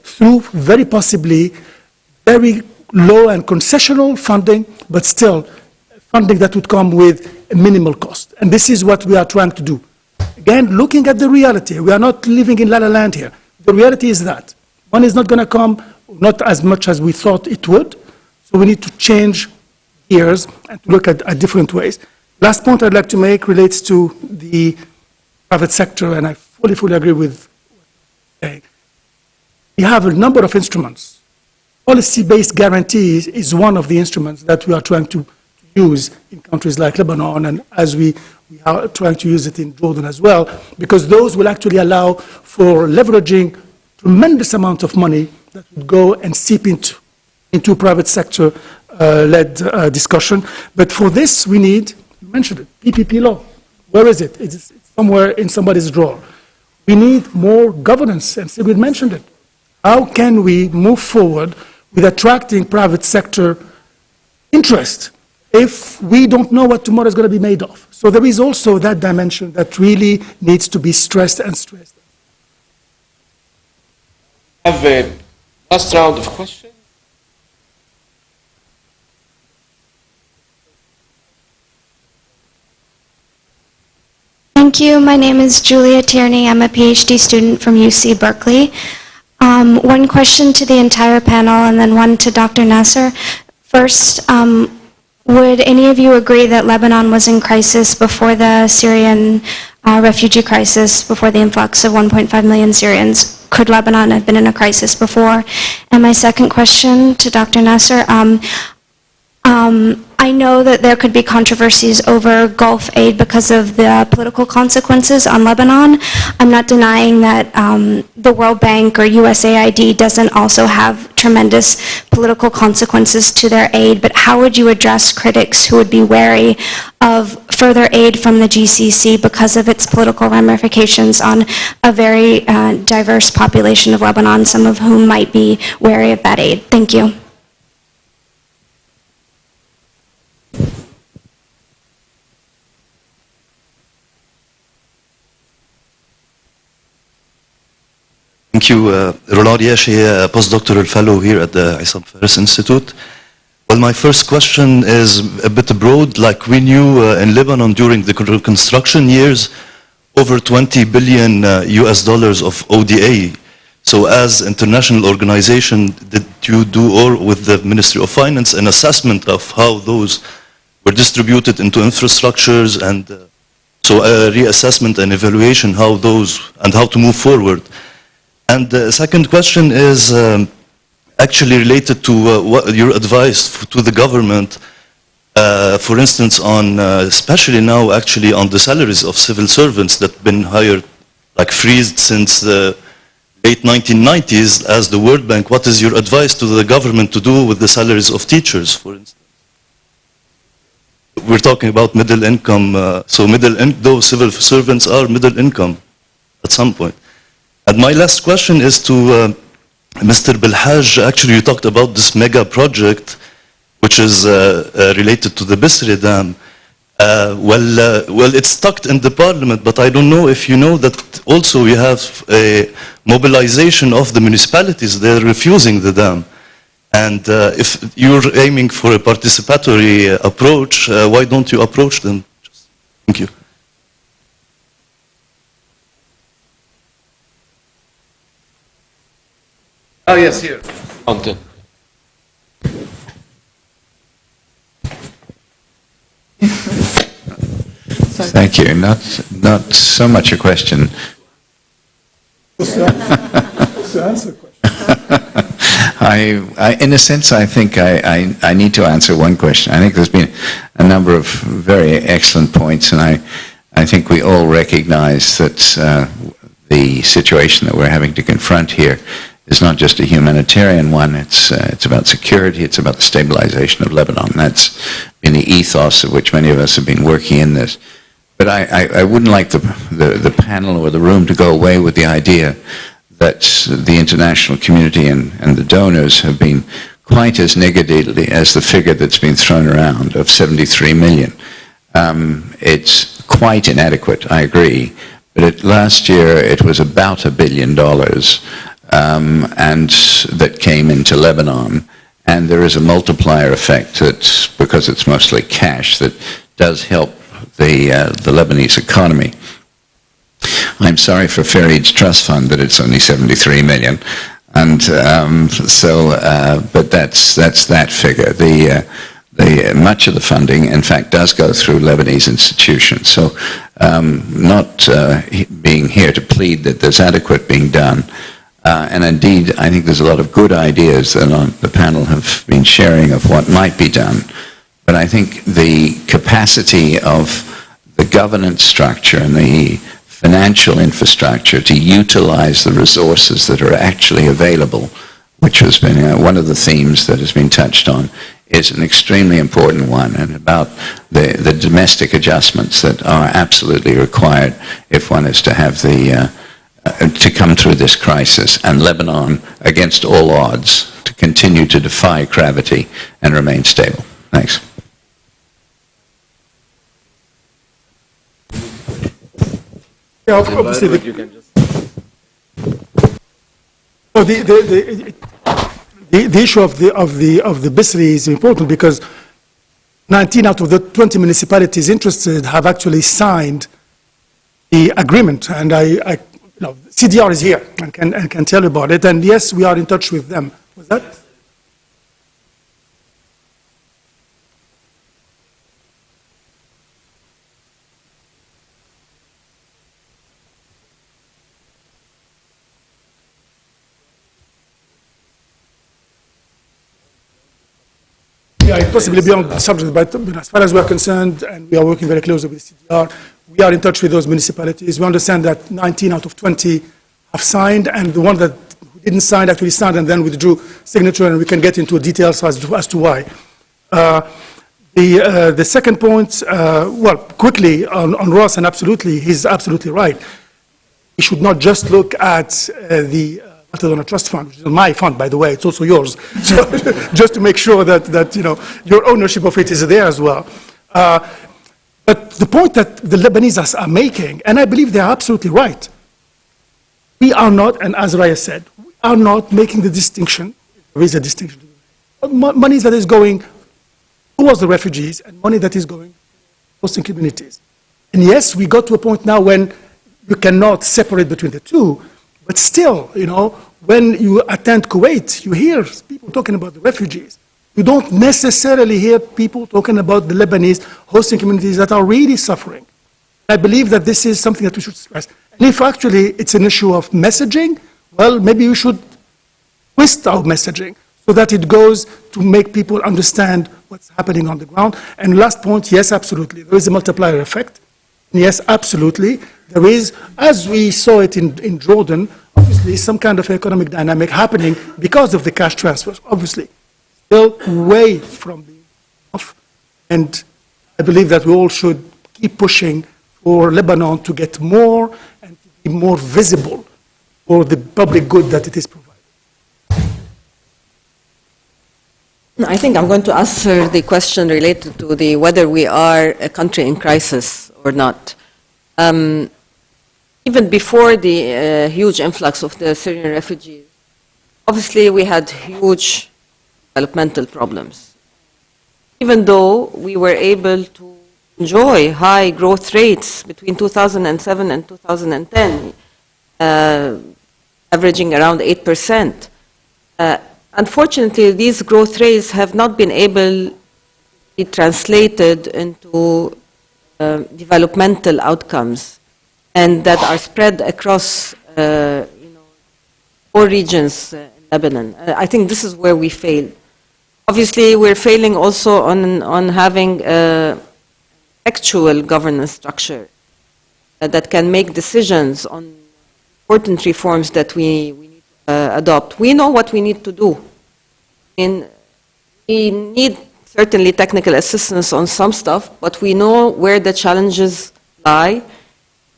through very possibly very low and concessional funding, but still funding that would come with a minimal cost. And this is what we are trying to do. Again, looking at the reality, we are not living in La La Land here. The reality is that money is not going to come, not as much as we thought it would, so we need to change gears and to look at different ways. Last point I'd like to make relates to the private sector, and I fully agree with what you're saying. We have a number of instruments. Policy-based guarantees is one of the instruments that we are trying to use in countries like Lebanon, and as we are trying to use it in Jordan as well, because those will actually allow for leveraging tremendous amount of money that would go and seep into private sector led discussion. But for this, we need, you mentioned it, PPP law. Where is it? It's somewhere in somebody's drawer. We need more governance, and Sigrid mentioned it. How can we move forward with attracting private sector interest if we don't know what tomorrow is going to be made of? So there is also that dimension that really needs to be stressed and stressed. I have a last round of questions. Thank you. My name is Julia Tierney. I'm a PhD student from UC Berkeley. One question to the entire panel and then one to Dr. Nasser. First, would any of you agree that Lebanon was in crisis before the Syrian refugee crisis, before the influx of 1.5 million Syrians? Could Lebanon have been in a crisis before? And my second question to Dr. Nasser, I know that there could be controversies over Gulf aid because of the political consequences on Lebanon. I'm not denying that the World Bank or USAID doesn't also have tremendous political consequences to their aid, but how would you address critics who would be wary of further aid from the GCC because of its political ramifications on a very diverse population of Lebanon, some of whom might be wary of that aid? Thank you. Thank you. Roland Riesch, a postdoctoral fellow here at the Issam Fares Institute. Well, my first question is a bit broad. Like we knew in Lebanon during the reconstruction years, over 20 billion US dollars of ODA. So as international organization, did you do, or with the Ministry of Finance, an assessment of how those were distributed into infrastructures, and so a reassessment and evaluation how those, and how to move forward? And the second question is actually related to what your advice to the government, for instance, on especially now actually on the salaries of civil servants that have been hired, like freezed since the late 1990s as the World Bank. What is your advice to the government to do with the salaries of teachers, for instance? We're talking about middle income, those civil servants are middle income at some point. And my last question is to Mr. Belhaj. Actually, you talked about this mega project, which is related to the Bisri Dam. Well, it's stuck in the parliament, but I don't know if you know that also we have a mobilization of the municipalities. They're refusing the dam. And if you're aiming for a participatory approach, why don't you approach them? Thank you. Oh, yes, here. Fountain. Thank you. Not so much a question. To answer the question. In a sense, I think I need to answer one question. I think there's been a number of very excellent points, and I think we all recognize that the situation that we're having to confront here is not just a humanitarian one. It's about security. It's about the stabilization of Lebanon. That's been the ethos of which many of us have been working in this. But I wouldn't like the panel or the room to go away with the idea that the international community and the donors have been quite as negative as the figure that's been thrown around of 73 million. It's quite inadequate, I agree. But last year it was about $1 billion and that came into Lebanon. And there is a multiplier effect that, because it's mostly cash, that does help the Lebanese economy. I'm sorry for Ferid's trust fund that it's only 73 million, and but that's that figure. Much of the funding, in fact, does go through Lebanese institutions. So, not being here to plead that there's adequate being done, and indeed, I think there's a lot of good ideas that the panel have been sharing of what might be done. But I think the capacity of the governance structure and the financial infrastructure to utilize the resources that are actually available, which has been one of the themes that has been touched on, is an extremely important one, and about the domestic adjustments that are absolutely required if one is to have to come through this crisis, and Lebanon, against all odds, to continue to defy gravity and remain stable. Thanks. Yeah, obviously, the issue of the Bisri is important because 19 out of the 20 municipalities interested have actually signed the agreement, and CDR is here and can tell you about it. And yes, we are in touch with them. Was that? Yeah, possibly beyond the subject, but as far as we're concerned, and we are working very closely with CDR, we are in touch with those municipalities. We understand that 19 out of 20 have signed, and the one that didn't sign actually signed and then withdrew signature, and we can get into details as to why. The second point, well, quickly on Ross, and absolutely, he's absolutely right. We should not just look at the Donor Trust Fund, which is my fund, by the way, it's also yours. So just to make sure that your ownership of it is there as well. But the point that the Lebanese are making, and I believe they are absolutely right, we are not, and as Rayya said, we are not making the distinction. There is a distinction. Money that is going towards the refugees and money that is going to hosting communities. And yes, we got to a point now when you cannot separate between the two. But still, when you attend Kuwait, you hear people talking about the refugees. You don't necessarily hear people talking about the Lebanese hosting communities that are really suffering. I believe that this is something that we should stress. And if actually it's an issue of messaging, well, maybe we should twist our messaging so that it goes to make people understand what's happening on the ground. And last point, yes, absolutely, there is a multiplier effect. Yes, absolutely. There is, as we saw it in Jordan, obviously some kind of economic dynamic happening because of the cash transfers, obviously. Still way from being enough. And I believe that we all should keep pushing for Lebanon to get more and to be more visible for the public good that it is providing. I think I'm going to answer the question related to the whether we are a country in crisis or not. Even before the huge influx of the Syrian refugees, obviously we had huge developmental problems. Even though we were able to enjoy high growth rates between 2007 and 2010, averaging around 8%. Unfortunately, these growth rates have not been able to be translated into developmental outcomes, and that are spread across all regions in Lebanon. I think this is where we fail. Obviously, we're failing also on having actual governance structure that can make decisions on important reforms that we need to adopt. We know what we need to do. We need certainly technical assistance on some stuff, but we know where the challenges lie.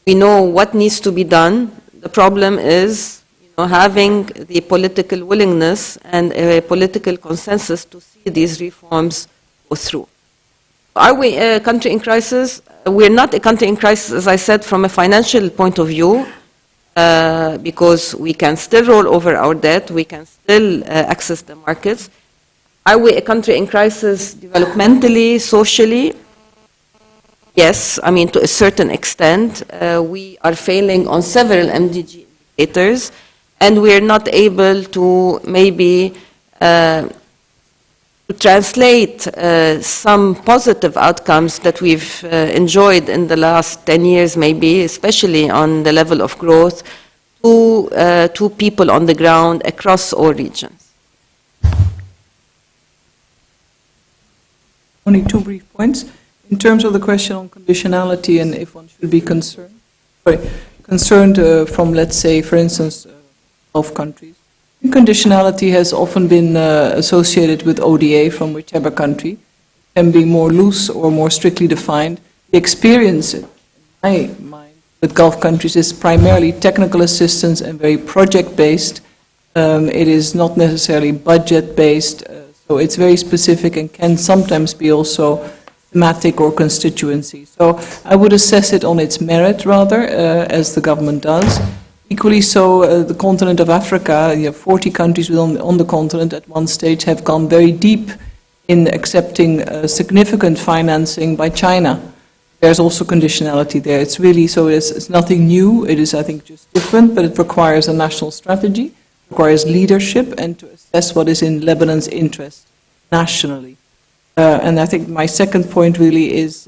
We know what needs to be done. The problem is having the political willingness and a political consensus to see these reforms go through. Are we a country in crisis? We're not a country in crisis, as I said, from a financial point of view, because we can still roll over our debt, we can still access the markets. Are we a country in crisis developmentally, socially? Yes, I mean, to a certain extent. We are failing on several MDG indicators, and we are not able to maybe to translate some positive outcomes that we've enjoyed in the last 10 years, maybe, especially on the level of growth, to people on the ground across all regions. Only two brief points. In terms of the question on conditionality and if one should be concerned, from, let's say, for instance, Gulf countries. Conditionality has often been associated with ODA from whichever country, can be more loose or more strictly defined. The experience, in my mind, with Gulf countries is primarily technical assistance and very project-based. It is not necessarily budget-based, so it's very specific and can sometimes be also thematic or constituency. So I would assess it on its merit rather, as the government does. Equally so, the continent of Africa, 40 countries on the continent at one stage have gone very deep in accepting significant financing by China. There's also conditionality there. It's really, so it's nothing new. It is, I think, just different, but it requires a national strategy, requires leadership, and to assess what is in Lebanon's interest nationally. And I think my second point really is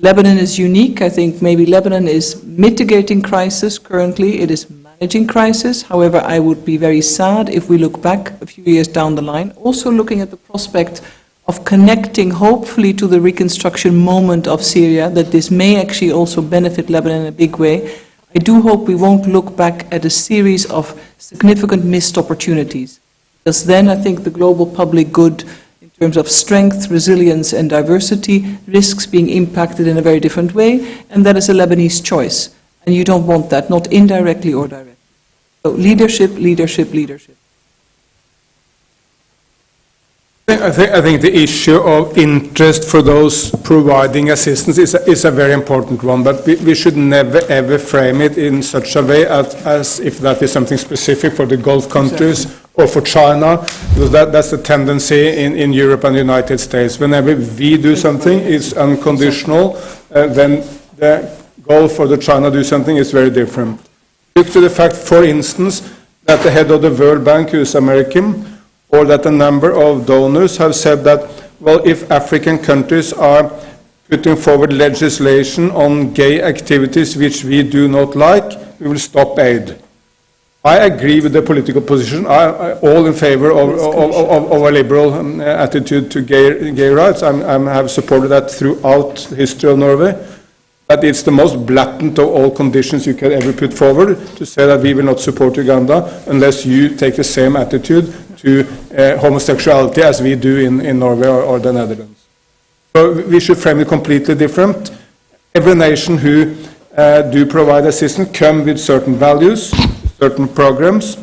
Lebanon is unique. I think maybe Lebanon is mitigating crisis currently. It is managing crisis. However, I would be very sad if we look back a few years down the line, also looking at the prospect of connecting hopefully to the reconstruction moment of Syria, that this may actually also benefit Lebanon in a big way. I do hope we won't look back at a series of significant missed opportunities, because then I think the global public good in terms of strength, resilience and diversity risks being impacted in a very different way, and that is a Lebanese choice. And you don't want that, not indirectly or directly. So leadership, leadership, leadership. I think the issue of interest for those providing assistance is a very important one, but we should never ever frame it in such a way as if that is something specific for the Gulf countries or for China, because that's the tendency in Europe and the United States. Whenever we do something, it's unconditional, then the Gulf or the China do something is very different. Look to the fact, for instance, that the head of the World Bank, who is American, or that a number of donors have said that, well, if African countries are putting forward legislation on gay activities which we do not like, we will stop aid. I agree with the political position. I all in favor of a liberal attitude to gay rights. I have supported that throughout the history of Norway. But it's the most blatant of all conditions you can ever put forward to say that we will not support Uganda unless you take the same attitude to homosexuality as we do in Norway or the Netherlands. So we should frame it completely different. Every nation who do provide assistance come with certain values, certain programs,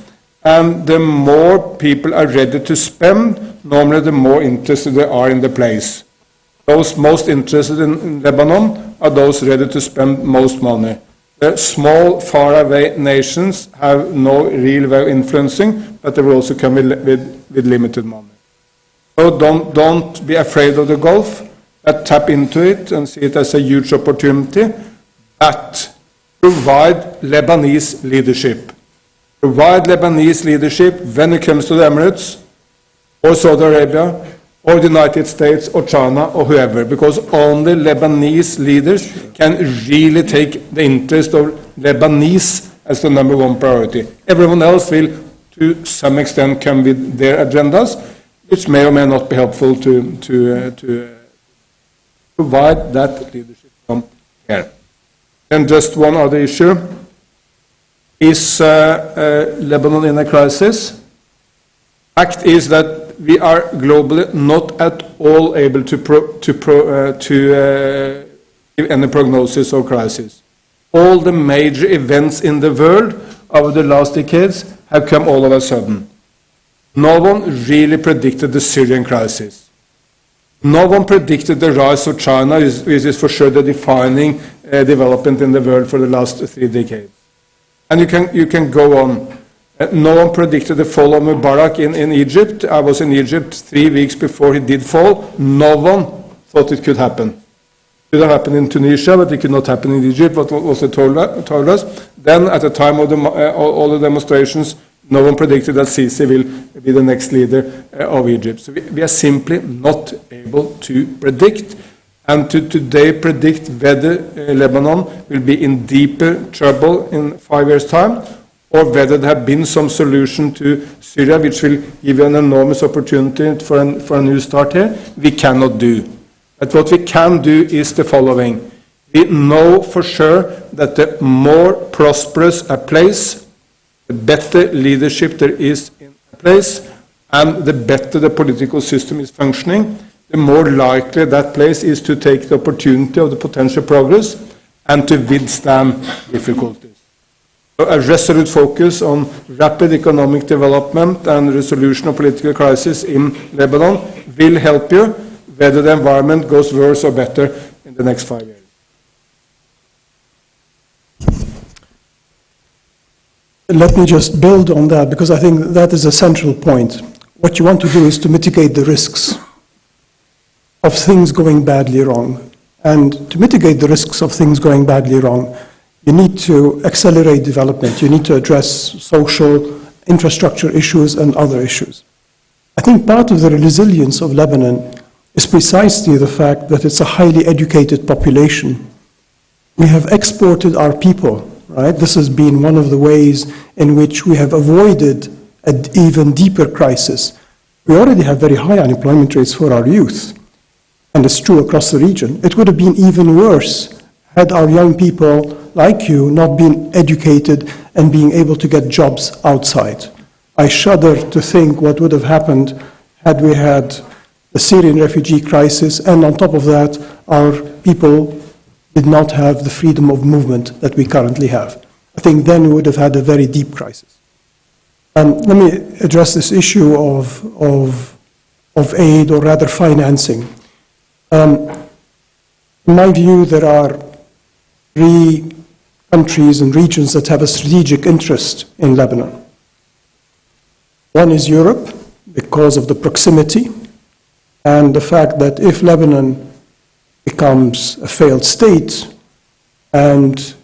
and the more people are ready to spend, normally the more interested they are in the place. Those most interested in Lebanon are those ready to spend most money. The small, faraway nations have no real way of influencing, but they will also come with limited money. So don't be afraid of the Gulf, but tap into it and see it as a huge opportunity, but provide Lebanese leadership. Provide Lebanese leadership when it comes to the Emirates, or Saudi Arabia, or the United States, or China, or whoever, because only Lebanese leaders can really take the interest of Lebanese as the number one priority. Everyone else will, to some extent, come with their agendas, which may or may not be helpful to provide that leadership from here. And just one other issue. Is Lebanon in a crisis? Fact is that we are globally not at all able to give any prognosis of crisis. All the major events in the world over the last decades have come all of a sudden. No one really predicted the Syrian crisis. No one predicted the rise of China, which is for sure the defining development in the world for the last 3 decades. And you can go on. No one predicted the fall of Mubarak in Egypt. I was in Egypt 3 weeks before he did fall. No one thought it could happen. It could have happened in Tunisia, but it could not happen in Egypt, what was told us. Then, at the time of all the demonstrations, no one predicted that Sisi will be the next leader of Egypt. So we are simply not able to predict. And to today predict whether Lebanon will be in deeper trouble in 5 years' time, or whether there have been some solution to Syria which will give you an enormous opportunity for a new start here, we cannot do. But what we can do is the following. We know for sure that the more prosperous a place, the better leadership there is in a place, and the better the political system is functioning, the more likely that place is to take the opportunity of the potential progress and to withstand difficulties. So a resolute focus on rapid economic development and resolution of political crisis in Lebanon will help you, whether the environment goes worse or better in the next 5 years. Let me just build on that, because I think that is a central point. What you want to do is to mitigate the risks of things going badly wrong. And to mitigate the risks of things going badly wrong, you need to accelerate development. You need to address social infrastructure issues and other issues. I think part of the resilience of Lebanon is precisely the fact that it's a highly educated population. We have exported our people, right? This has been one of the ways in which we have avoided an even deeper crisis. We already have very high unemployment rates for our youth, and it's true across the region. It would have been even worse had our young people like you not been educated and being able to get jobs outside. I shudder to think what would have happened had we had the Syrian refugee crisis, and on top of that, our people did not have the freedom of movement that we currently have. I think then we would have had a very deep crisis. Let me address this issue of aid, or rather financing. In my view, there are 3 countries and regions that have a strategic interest in Lebanon. One is Europe, because of the proximity and the fact that if Lebanon becomes a failed state and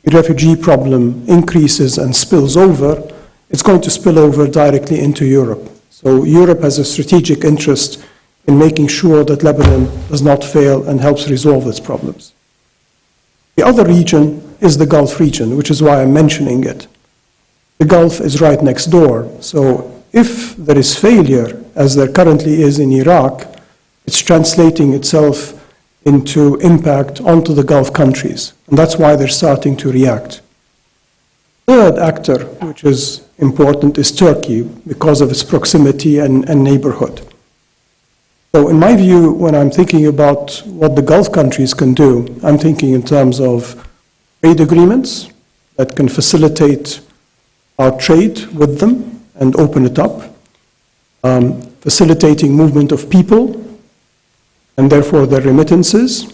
the refugee problem increases and spills over, it's going to spill over directly into Europe. So Europe has a strategic interest in making sure that Lebanon does not fail and helps resolve its problems. The other region is the Gulf region, which is why I'm mentioning it. the Gulf is right next door. So if there is failure, as there currently is in Iraq, it's translating itself into impact onto the Gulf countries. And that's why they're starting to react. Third actor, which is important, is Turkey because of its proximity and neighborhood. So in my view, when I'm thinking about what the Gulf countries can do, I'm thinking in terms of trade agreements that can facilitate our trade with them and open it up, facilitating movement of people and therefore their remittances,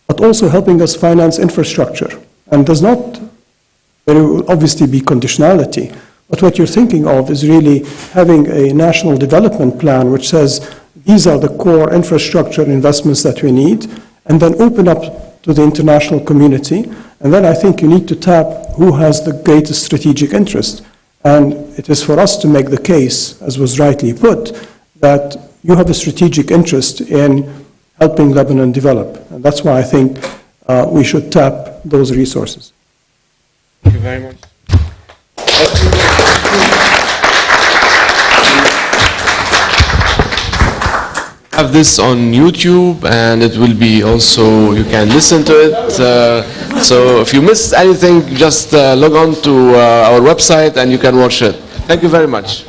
but also helping us finance infrastructure. And there will obviously be conditionality, but what you're thinking of is really having a national development plan which says these are the core infrastructure investments that we need, and then open up to the international community. And then I think you need to tap who has the greatest strategic interest. And it is for us to make the case, as was rightly put, that you have a strategic interest in helping Lebanon develop. And that's why I think we should tap those resources. Thank you very much. Have this on YouTube, and it will be also, you can listen to it. So if you miss anything, just log on to our website and you can watch it. Thank you very much.